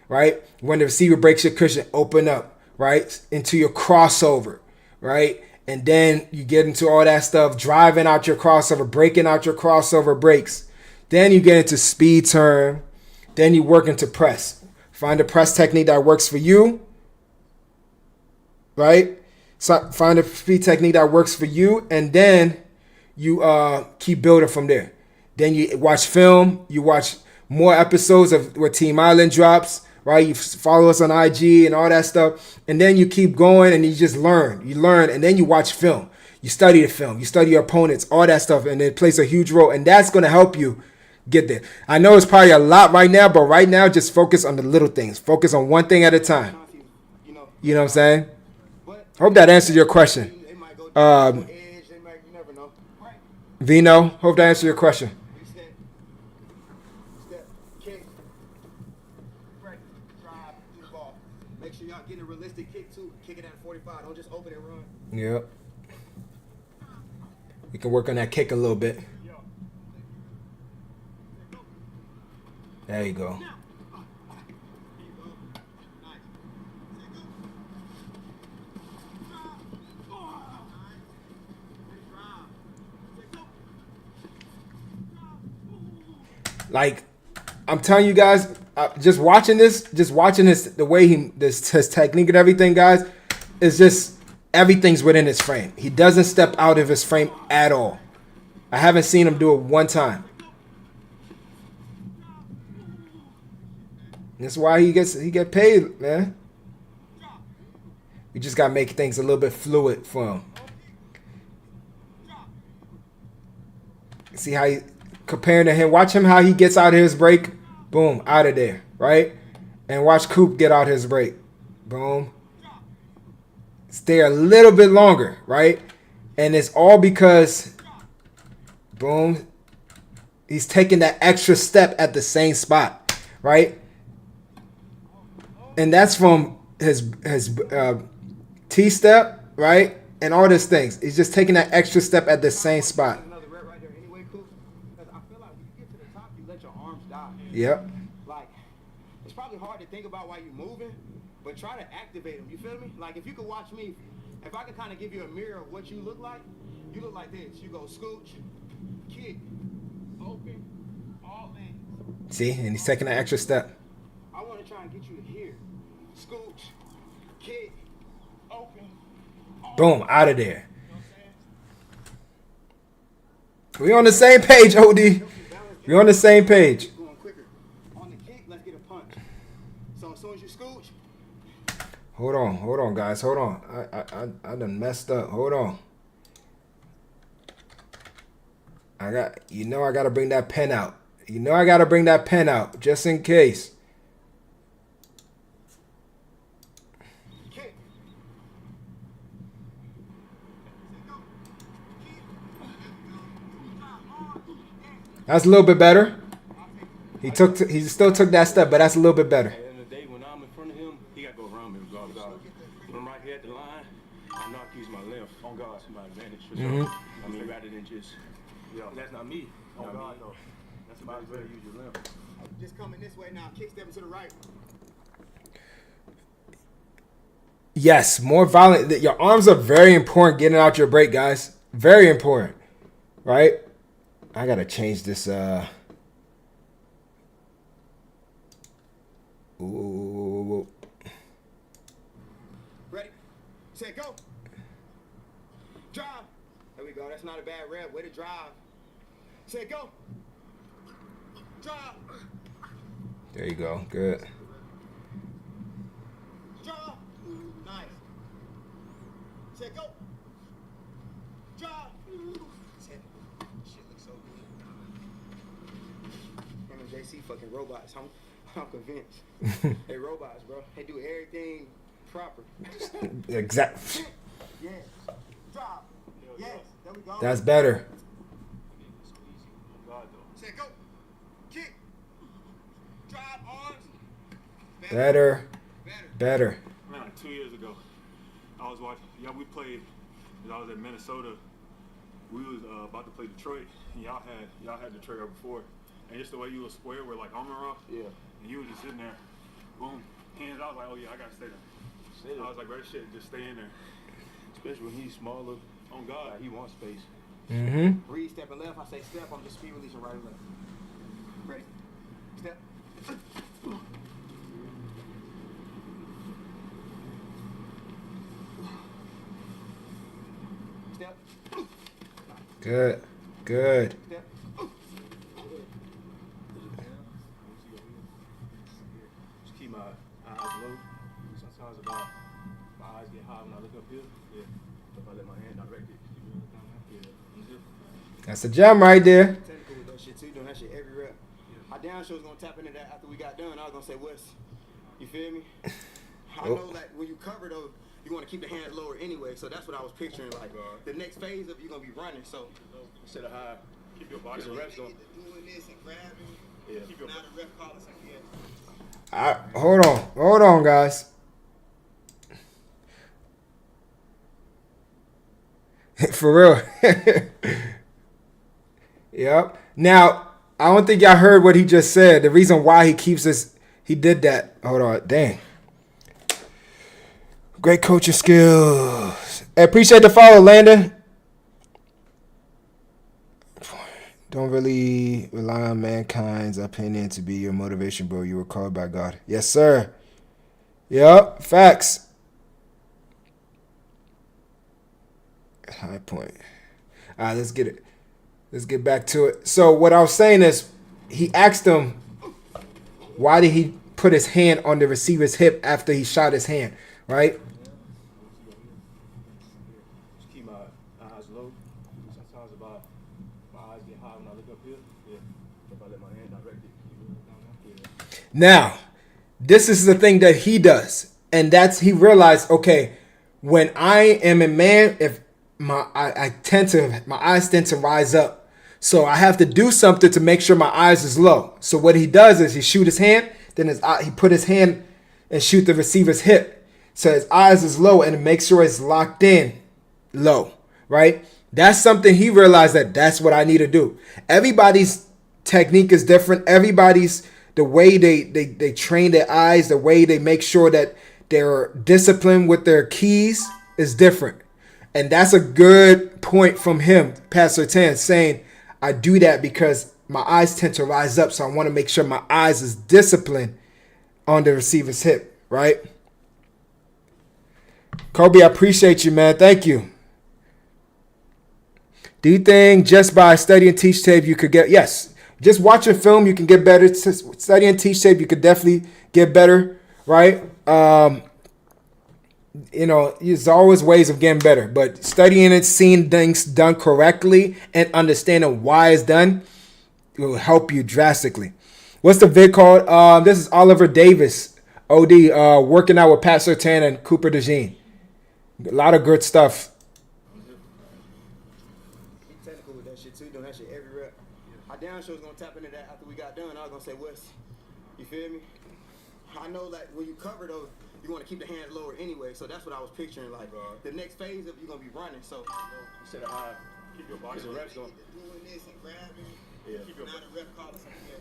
right? When the receiver breaks your cushion, open up, right? Into your crossover, right? And then you get into all that stuff, driving out your crossover, breaking out your crossover breaks. Then you get into speed turn. Then you work into press. Find a press technique that works for you, right? So find a speed technique that works for you, and then you keep building from there. Then you watch film. You watch more episodes of what Team Eyeland drops, right? You follow us on IG and all that stuff. And then you keep going and you just learn. You learn, and then you watch film. You study the film. You study your opponents, all that stuff, and it plays a huge role. And that's going to help you get there. I know it's probably a lot right now, but right now just focus on the little things. Focus on one thing at a time. You know what I'm saying? Hope that answered your question. Vino, hope that answered your question. Make sure y'all get a realistic kick too. Kick it at 45. Don't just open and run. Yep. We can work on that kick a little bit. There you go. Like, I'm telling you guys, just watching this, the way his technique and everything, guys, is just everything's within his frame. He doesn't step out of his frame at all. I haven't seen him do it one time. That's why he get paid, man. We just gotta make things a little bit fluid for him. See how he comparing to him. Watch him how he gets out of his break. Boom, out of there, right? And watch Coop get out his break. Boom. Stay a little bit longer, right? And it's all because, boom, he's taking that extra step at the same spot, right? And that's from his T-step, right? And all these things. He's just taking that extra step at the same spot. Another rep right there anyway, Coop. Because I feel like when you get to the top, you let your arms die. Yep. Like, it's probably hard to think about while you're moving, but try to activate them. You feel me? Like, if you could watch me, if I could kind of give you a mirror of what you look like this. You go scooch, kick, open, all in. See? And he's taking that extra step. I want to try and get you to here. Scooch, kick, open, all Boom, out of there. You know what I'm saying? We on the same page, OD. Balance We're on the same page. Going quicker. On the kick, let's get a punch. So as soon as you scooch, Hold on, guys. Hold on. I done messed up. Hold on. I gotta bring that pen out. I gotta bring that pen out just in case. kick. That's a little bit better. He still took that step, but that's a little bit better. At the end of the day, when I'm in front of him, he got to go around me regardless. When I'm right here at the line, I know I can use my length on God to my advantage for sure. I mean, rather than just, that's not me. On God, though. That's about as better use your length. Just coming this way now. Kick stepping to the right. Yes, more violent. Your arms are very important getting out your break, guys. Very important. Right? I gotta change this. Ooh. Ready? Set, go. Drive. There we go. That's not a bad rep. Way to drive. Set, go. Drive. There you go. Good. Drive. Nice. Set, go. Drive. Set. Shit looks so good. Him and JC fucking robots. I'm convinced. They robots, bro. They do everything proper. Exact. Yes. Drop. Yes. There we go. That's better. Say go. Kick. Drive arms. Better. Man, like 2 years ago, I was watching. We played. I was at Minnesota. We was about to play Detroit, and y'all had Detroit right before. And just the way you was square with like armor off. Yeah. And you was just sitting there, boom, hands out, like, oh yeah, I gotta stay there. I was like, great shit, just stay in there. Especially when he's smaller. On God, he wants space. Mm-hmm. Reed stepping left. I say step. I'm just speed releasing right and left. Ready? Step. Step. Good. Step. Just keep my eyes low. Sometimes my eyes get high when I look up here. Yeah. If I let my hand direct it. That's a gem right there. Technical with that shit too. Doing that shit every rep. My down show was gonna tap into that after we got done. I was gonna say Wes. You feel me? I know like when you cover though, you want to keep the hands lower anyway. So that's what I was picturing. Like the next phase of you gonna be running. So instead of high, keep your body. The reps going. Doing this and grabbing. Yeah. Keep your now the rep calling like Hold on, guys. For real. Yep. Now, I don't think y'all heard what he just said. The reason why he keeps us, he did that. Hold on. Dang. Great coaching skills. I appreciate the follow, Landon. Don't really rely on mankind's opinion to be your motivation, bro. You were called by God. Yes, sir. Yep. Facts. High point. All right, let's get it. Let's get back to it. So what I was saying is, he asked him, why did he put his hand on the receiver's hip after he shot his hand, right? Just keep my eyes low. Sometimes my eyes get high when I look up here. Yeah. If I let my hand direct it. Now, this is the thing that he does, and that's he realized, okay, when I am a man, if my eyes tend to rise up. So I have to do something to make sure my eyes is low. So what he does is he shoot his hand, then he put his hand and shoot the receiver's hip. So his eyes is low and it makes sure it's locked in low, right? That's something he realized that's what I need to do. Everybody's technique is different. Everybody's, the way they train their eyes, the way they make sure that they're disciplined with their keys is different. And that's a good point from him, Pastor Tan, saying, I do that because my eyes tend to rise up, so I want to make sure my eyes is disciplined on the receiver's hip, right? Kobe, I appreciate you, man. Thank you. Do you think just by study and teach tape you could get? Yes. Just watching film, you can get better. Studying T-shape, you could definitely get better, right? There's always ways of getting better, but studying it, seeing things done correctly, and understanding why it's done will help you drastically. What's the vid called? This is Oliver Davis, OD, working out with Pat Surtain and Cooper DeJean. A lot of good stuff. Be technical with that shit too, doing that shit every rep. Our down show's gonna tap into that after we got done. I was gonna say, Wes, you feel me? I know like when you cover those, you want to keep the hands lower anyway, so that's what I was picturing. Like the next phase of you're gonna be running, so you said Keep your body. the reps going. Doing this and grabbing. Yeah. Keep your Now the rep calling something else.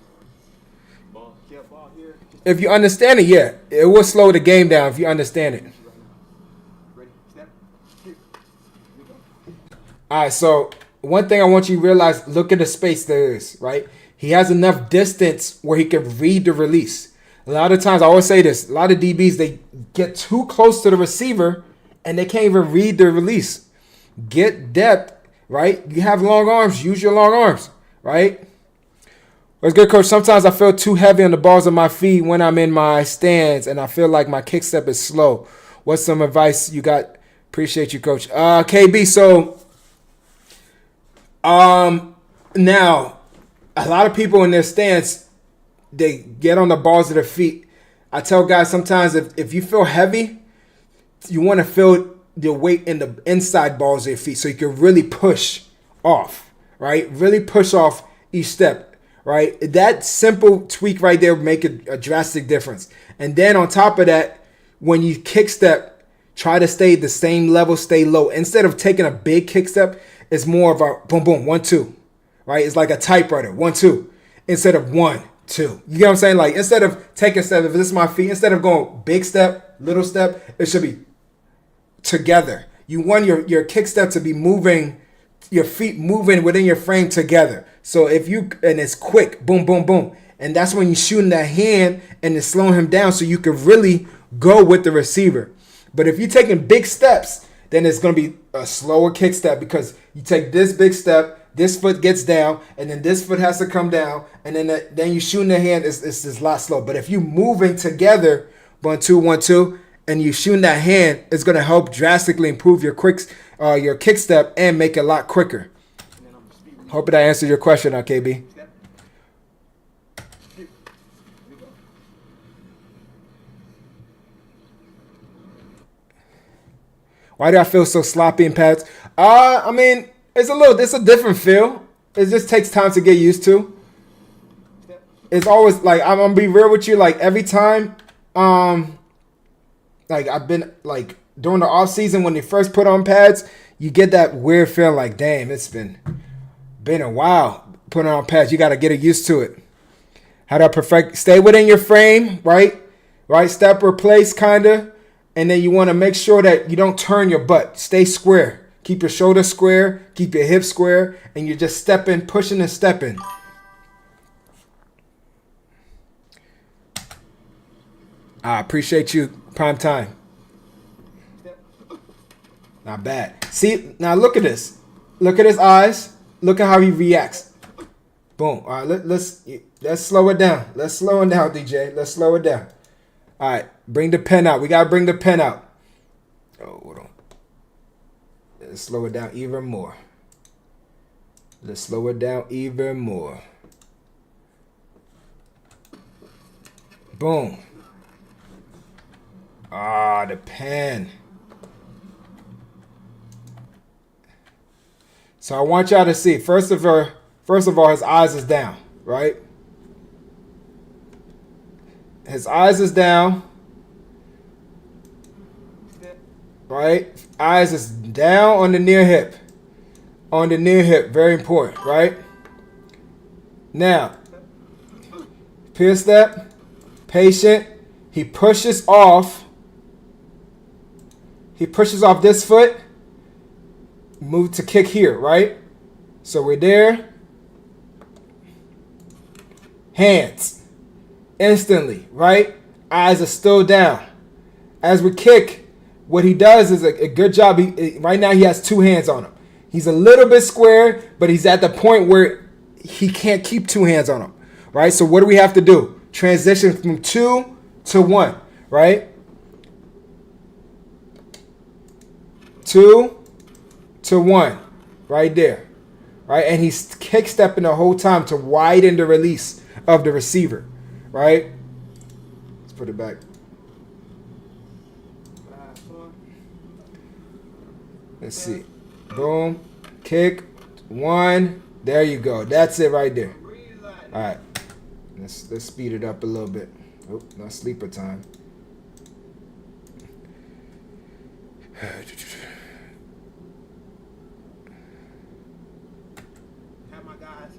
ball. Yeah, ball here. If you understand it, yeah, it will slow the game down if you understand it. Ready? Step. Kick. All right, so one thing I want you to realize, look at the space there is, right? He has enough distance where he can read the release. A lot of times, I always say this, a lot of DBs, they get too close to the receiver and they can't even read the release. Get depth, right? You have long arms, use your long arms, right? What's good, Coach? Sometimes I feel too heavy on the balls of my feet when I'm in my stance and I feel like my kick step is slow. What's some advice you got? Appreciate you, Coach. KB, so now a lot of people in their stance, they get on the balls of their feet. I tell guys sometimes if you feel heavy, you want to feel the weight in the inside balls of your feet so you can really push off, right? Really push off each step. Right, that simple tweak right there would make a drastic difference. And then on top of that, when you kick step, try to stay the same level, stay low. Instead of taking a big kick step, it's more of a boom, boom, 1, 2. Right, it's like a typewriter, 1, 2, instead of 1, 2. You get what I'm saying? Like instead of taking a step, if this is my feet, instead of going big step, little step, it should be together. You want your kick step to be moving, your feet moving within your frame together. So and it's quick, boom, boom, boom. And that's when you're shooting that hand and it's slowing him down so you can really go with the receiver. But if you're taking big steps, then it's going to be a slower kick step because you take this big step, this foot gets down, and then this foot has to come down, and then you shooting the hand, it's a lot slow. But if you're moving together, 1, 2, 1, 2, and you shooting that hand, it's going to help drastically improve your kick step and make it a lot quicker. Hope that answered your question, KB. Why do I feel so sloppy in pads? I mean, it's a different feel. It just takes time to get used to. It's always like I'm gonna be real with you. Like every time, like I've been like during the off season when they first put on pads, you get that weird feeling like, damn, it's been a while putting on pads. You got to get used to it. How to perfect? Stay within your frame, right? Right step or place, kind of. And then you want to make sure that you don't turn your butt. Stay square. Keep your shoulders square. Keep your hips square. And you're just stepping, pushing and stepping. I appreciate you. Prime time. Not bad. See, now look at this. Look at his eyes. Look at how he reacts. Boom. All right, let's slow it down. Let's slow it down, DJ. Let's slow it down. All right, bring the pen out. We got to bring the pen out. Oh, hold on. Let's slow it down even more. Let's slow it down even more. Boom. Ah, the pen. So I want y'all to see. First of all, his eyes is down, right? His eyes is down. Right? Eyes is down on the near hip. On the near hip. Very important, right? Now, peer step. Patient. He pushes off. He pushes off this foot. Move to kick here, right? So we're there. Hands. Instantly, right? Eyes are still down. As we kick, what he does is a good job. Right now he has two hands on him. He's a little bit square, but he's at the point where he can't keep two hands on him, right? So what do we have to do? Transition from 2 to 1, right? 2 to 1, right there, right? And he's kick stepping the whole time to widen the release of the receiver, right? Let's put it back. Let's see. Boom. Kick. 1. There you go. That's it right there. All right. Let's speed it up a little bit. Oh, not sleeper time. Have my guys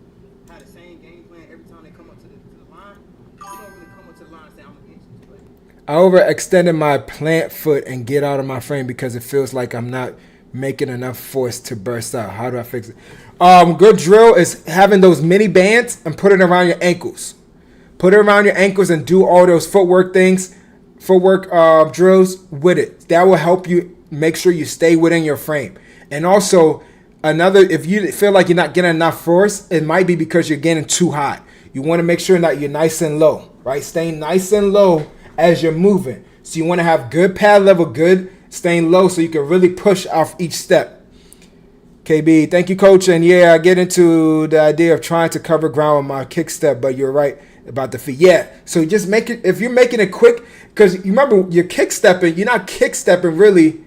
have the same game plan every time they come up to the line. I don't really come up to the line and say I'm gonna get you this play. I overextended my plant foot and get out of my frame because it feels like I'm not making enough force to burst out. How do I fix it? Good drill is having those mini bands and put it around your ankles. Put it around your ankles and do all those footwork drills with it. That will help you make sure you stay within your frame. And also, if you feel like you're not getting enough force, it might be because you're getting too high. You want to make sure that you're nice and low, right? Staying nice and low as you're moving. So you want to have good pad level, good staying low so you can really push off each step. KB, thank you, coach. And yeah, I get into the idea of trying to cover ground with my kick step, but you're right about the feet. Yeah, so just make it, if you're making it quick, because you remember you're kick stepping, you're not kick stepping really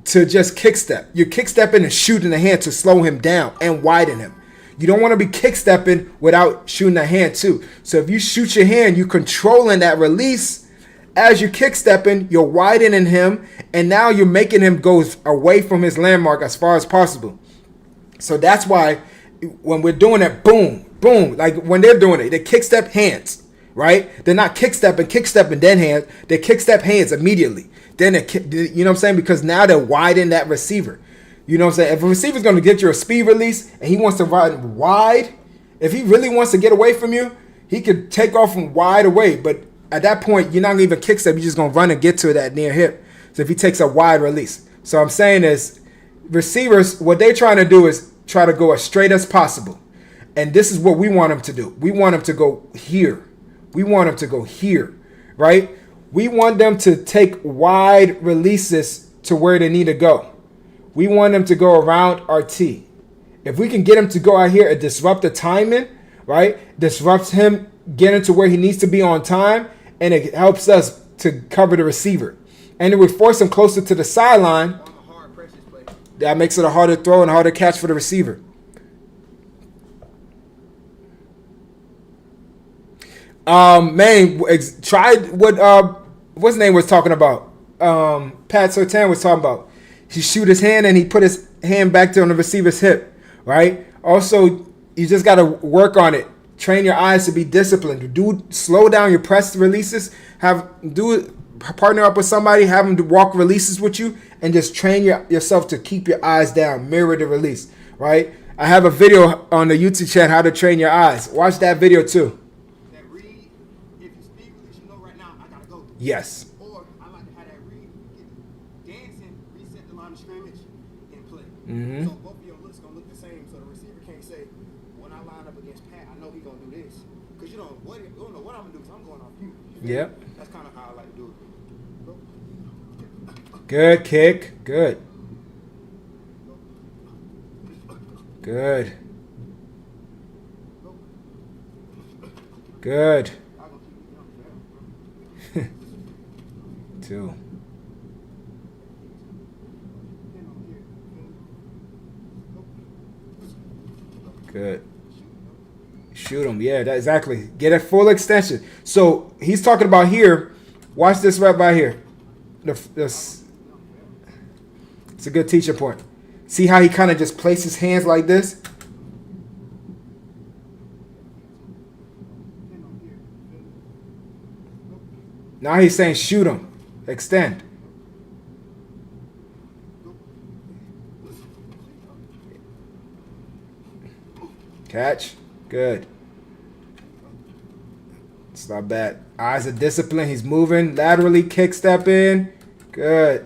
to just kick step. You're kick stepping and shooting the hand to slow him down and widen him. You don't want to be kick stepping without shooting the hand too. So if you shoot your hand, you're controlling that release. As you're kick stepping, you're widening him, and now you're making him go away from his landmark as far as possible. So that's why when we're doing it, boom, boom, like when they're doing it, they kick step hands, right? They're not kick stepping, then hands. They kick step hands immediately. Then they, you know what I'm saying? Because now they're widening that receiver. You know what I'm saying? If a receiver's going to get you a speed release and he wants to run wide, if he really wants to get away from you, he could take off from wide away, but at that point, you're not going to even kick step. You're just going to run and get to that near hip. So if he takes a wide release. So I'm saying is, receivers, what they're trying to do is try to go as straight as possible. And this is what we want them to do. We want them to go here. We want them to go here, right? We want them to take wide releases to where they need to go. We want them to go around our T. If we can get him to go out here and disrupt the timing, right? Disrupts him getting to where he needs to be on time, and it helps us to cover the receiver. And it would force him closer to the sideline. That makes it a harder throw and a harder catch for the receiver. Try what what's his name was talking about. Pat Sertan was talking about. He shoot his hand and he put his hand back to on the receiver's hip, right? Also, you just got to work on it. Train your eyes to be disciplined. Slow down your press releases. Partner up with somebody. Have them to walk releases with you, and just train yourself to keep your eyes down. Mirror the release, right? I have a video on the YouTube channel how to train your eyes. Watch that video too. That read, if you speed release, you know right now I gotta go. Yes. Or I like to have that read, get dancing, reset the line of scrimmage, and play. Mm-hmm. So both of your looks gonna look the same, so the receiver can't say, when I line up against Pat, I know he's gonna do this, because you don't know what I'm gonna do, because I'm going off you. Yep. That's kind of how I like to do it. Good kick. Good. Good. Good. 2. Good. Shoot him. Yeah, exactly. Get a full extension. So he's talking about here. Watch this right here. It's a good teaching point. See how he kind of just places hands like this? Now he's saying shoot him. Extend. Catch. Good. It's not bad. Eyes of discipline. He's moving laterally, kick step in. Good. I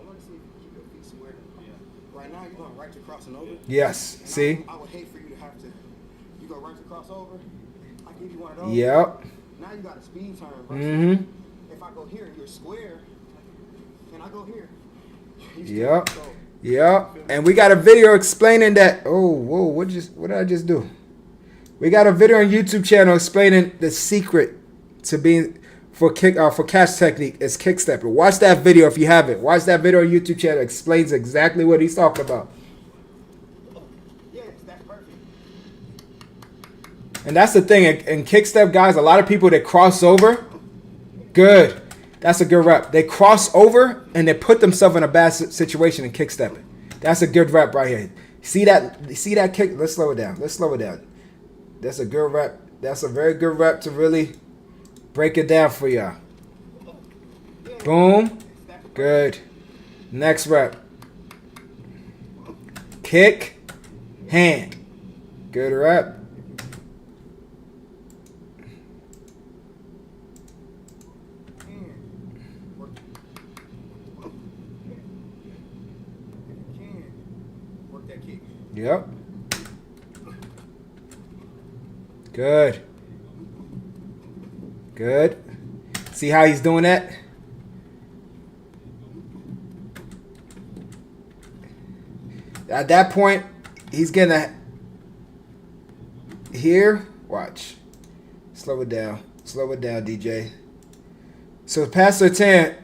want to see if you keep your feet square. Yeah. Right now, you're going right to crossing over. Yes. And See? I would hate for you to have to crossover, I give you one of those. Yep. Now you got a speed turn. Mm-hmm. If I go here, you're square, and I go here. You still Yep. control. Yep. And we got a video explaining that. Oh, whoa! What did I just do? We got a video on YouTube channel explaining the secret to being for catch technique is kick stepping. Watch that video if you haven't. Watch that video on YouTube channel. It explains exactly what he's talking about. Yes, that's perfect. And that's the thing. In kick step, guys, a lot of people that cross over. Good. That's a good rep. They cross over and they put themselves in a bad situation in kick stepping. That's a good rep right here. See that? See that kick? Let's slow it down. Let's slow it down. That's a good rep. That's a very good rep to really break it down for y'all. Boom. Good. Next rep. Kick. Hand. Good rep. Work that kick. Yep. Good. Good. See how he's doing that? At that point, he's gonna here. Watch. Slow it down. Slow it down, DJ. So past the 10,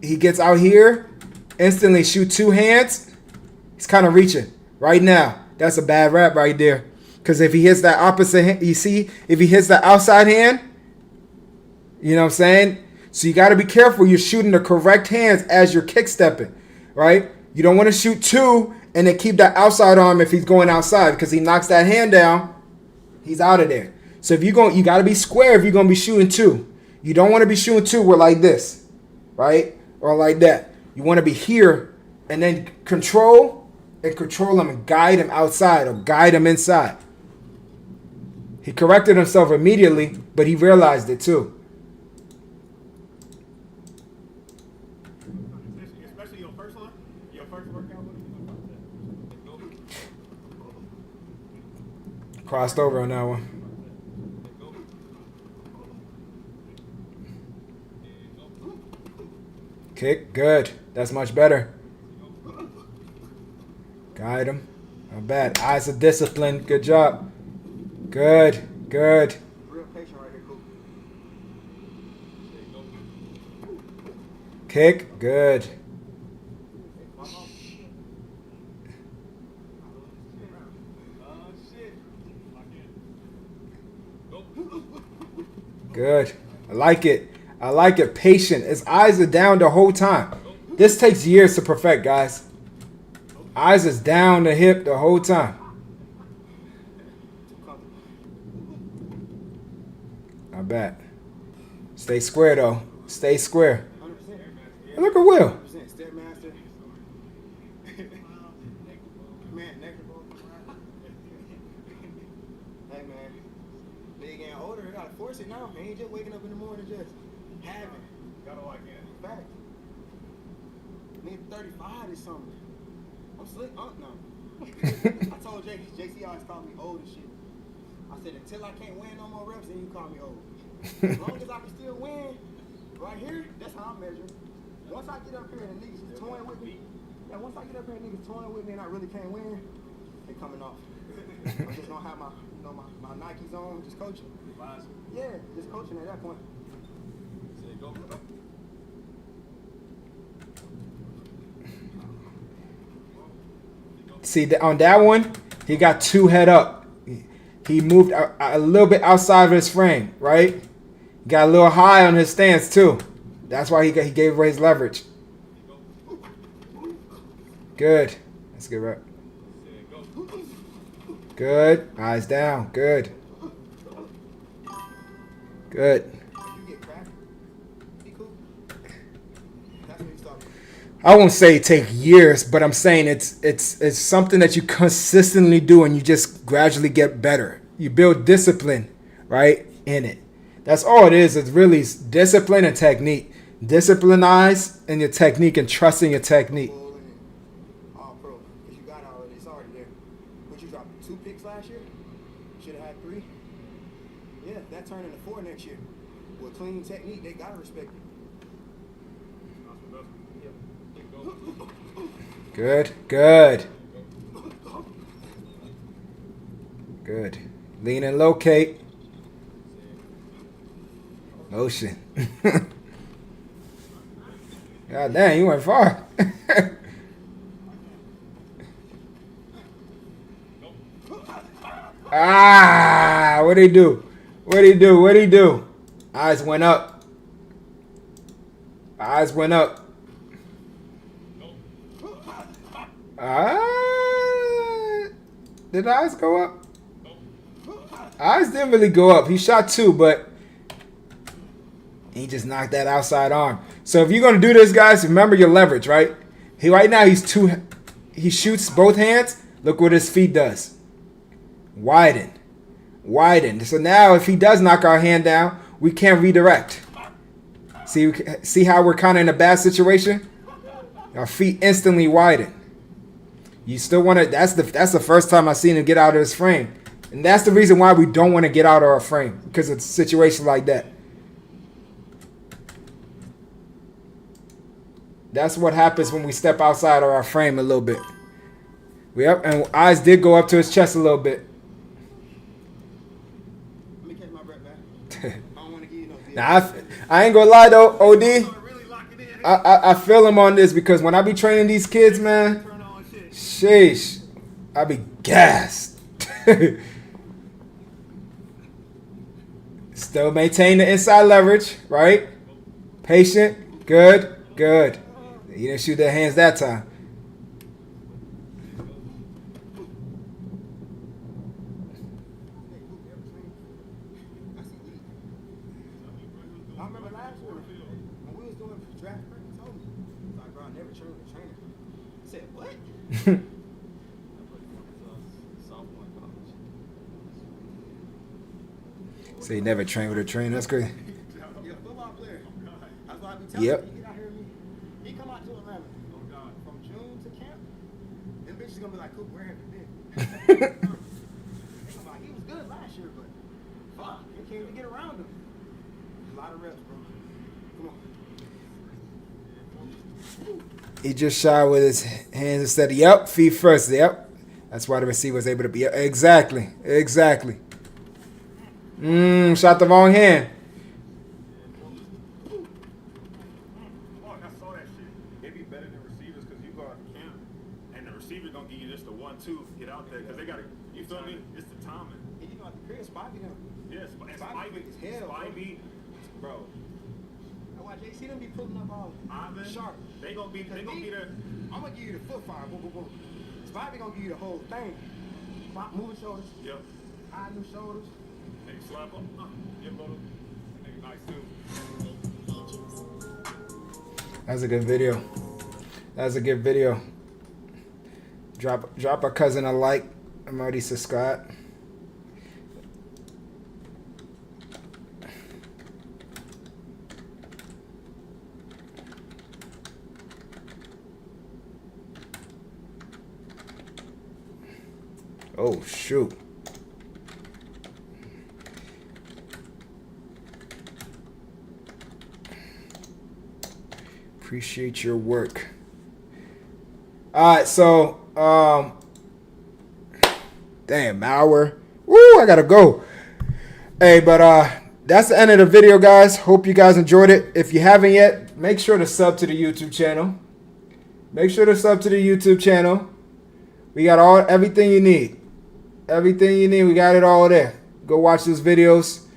he gets out here, instantly shoot two hands. He's kind of reaching right now. That's a bad rep right there. Because if he hits that opposite hand, you see, if he hits the outside hand, you know what I'm saying? So you got to be careful. You're shooting the correct hands as you're kick stepping, right? You don't want to shoot two and then keep that outside arm if he's going outside, because he knocks that hand down, he's out of there. So if you got to be square if you're going to be shooting two. You don't want to be shooting two with like this, right? Or like that. You want to be here and then control him and guide him outside or guide him inside. He corrected himself immediately, but he realized it too. Especially your first one, your first workout. Crossed over on that one. Kick, good. That's much better. Guide him. Not bad. Eyes of discipline. Good job. Good. Good. Real patient right here, cool. Kick, good. Good. I like it. I like it. Patient. His eyes are down the whole time. This takes years to perfect, guys. Eyes is down the hip the whole time. I bet. Stay square, though. Stay square. 100%. Look at Will. 100%. Stepmaster. Man, neck bro. Hey, man. They getting older. They gotta force it now. They ain't just waking up in the morning just having. Gotta like it. Fact. Nigga 35 is something. I'm slick no. I told JC always called me old and shit. I said, until I can't win no more reps, then you call me old. As long as I can still win, right here, that's how I'm measuring. Once I get up here and the niggas is toying with me, once I get up here and niggas toying with me and I really can't win, they coming off. I just don't have my Nikes on, just coaching. Yeah, just coaching at that point. See, on that one, he got two head up. He moved a little bit outside of his frame, right? He got a little high on his stance, too. That's why he gave away his leverage. Good. That's a good rep. Good. Eyes down. Good. Good. You get cracked, be cool. That's when you start. I won't say it take years, but I'm saying it's something that you consistently do and you just gradually get better. You build discipline, right, in it. That's all it is. It's really discipline and technique. Disciplinize in your technique and trust in your technique. All pro, because you got it already. It's already there. But you dropped 2 picks last year. Should have had that turn into 4 next year. With clean technique, they gotta respect it. Good, good. Good. Lean and locate. Motion. God damn, you went far. Ah, what'd he do? What'd he do? What'd he do? Eyes went up. Eyes went up. Did the eyes go up? Eyes didn't really go up. He shot 2, but he just knocked that outside arm. So if you're gonna do this, guys, remember your leverage, right? Right now he shoots both hands. Look what his feet does. Widen. Widen. So now if he does knock our hand down, we can't redirect. See how we're kind of in a bad situation? Our feet instantly widen. You still want to, that's the first time I've seen him get out of his frame. And that's the reason why we don't want to get out of our frame, because of situations like that. That's what happens when we step outside of our frame a little bit. Yep, and eyes did go up to his chest a little bit. Let me catch my breath back. I don't want to give you no deal. Now, I ain't gonna lie though, OD. I feel him on this, because when I be training these kids, man, sheesh, I be gassed. Still maintain the inside leverage, right? Patient, good, good. You didn't shoot their hands that time. I remember last year when we was doing draft practice, told me, he's like, bro, I never trained with a trainer. I said, what? So you never trained with a trainer. That's great. You're a football player. That's why I be telling Yep. you, get out here with me. He come out to Atlanta. From June to camp, them bitches gonna be like, Coop, where have you been? They gonna be like, he was good last year, but fuck, they can't even get around him. A lot of reps, bro. Come on. He just shot with his hands instead of, yep, feet first. Yep. That's why the receiver was able to be, exactly. Exactly. Shot the wrong hand. Oh, I saw that shit. They be better than receivers because you guard camp, and the receiver gonna give you just the 1-2, get out there, because they gotta, you feel me? It's the timing. And you know, at the crib, Spivey them. Yes, and Spivey is hell, bro. Spivey, bro. That's why JC them be pulling up all Ivan, sharp. they gonna be there. I'm gonna give you the foot fire. Boom, boom, boom. Spivey gonna give you the whole thing. Pop, moving shoulders. Yep. High new shoulders. Nigga slap up. Get low. Nigga nice too. That's a good video. That's a good video. Drop our cousin a like. I'm already subscribed. Oh shoot. Appreciate your work. All right, so damn, hour. Woo, I gotta go. Hey, but that's the end of the video, guys. Hope you guys enjoyed it. If you haven't yet, make sure to sub to the YouTube channel. Make sure to sub to the YouTube channel. We got everything you need. Everything you need, we got it all there. Go watch those videos.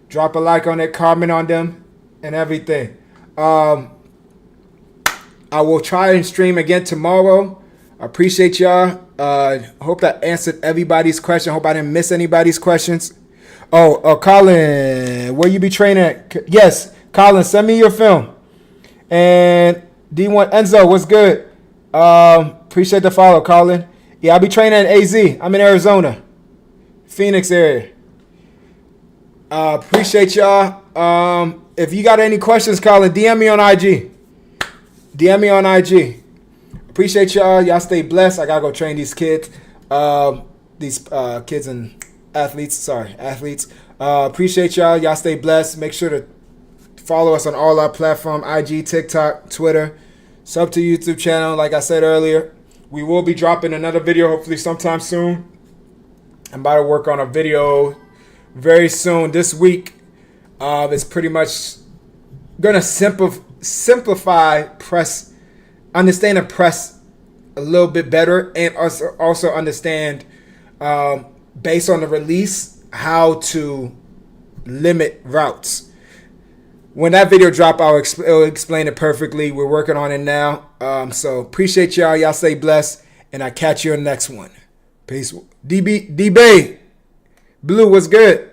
Drop a like on it, comment on them, and everything. I will try and stream again tomorrow. I appreciate y'all. Hope that answered everybody's question. Hope I didn't miss anybody's questions. Oh, Colin, where you be training at? Yes, Colin, send me your film. And D1 Enzo, what's good? Appreciate the follow, Colin. Yeah, I'll be training at AZ. I'm in Arizona, Phoenix area. Appreciate y'all. If you got any questions, Colin, DM me on IG. DM me on IG. Appreciate y'all. Y'all stay blessed. I gotta go train these kids. These kids in Athletes. Appreciate y'all. Y'all stay blessed. Make sure to follow us on all our platforms, IG, TikTok, Twitter. Sub to YouTube channel. Like I said earlier, we will be dropping another video hopefully sometime soon. I'm about to work on a video very soon this week. It's pretty much going to simplify press, understand and press a little bit better, and also understand based on the release how to limit routes. When that video drop, I'll explain it perfectly. We're working on it now. So appreciate y'all. Y'all stay blessed, and I catch you in the next one. Peace. DB Blue, what's good?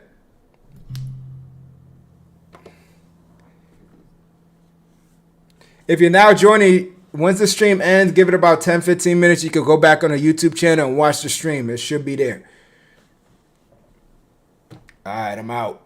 If you're now joining, once the stream ends, give it about 10-15 minutes. You can go back on the YouTube channel and watch the stream. It should be there. All right, I'm out.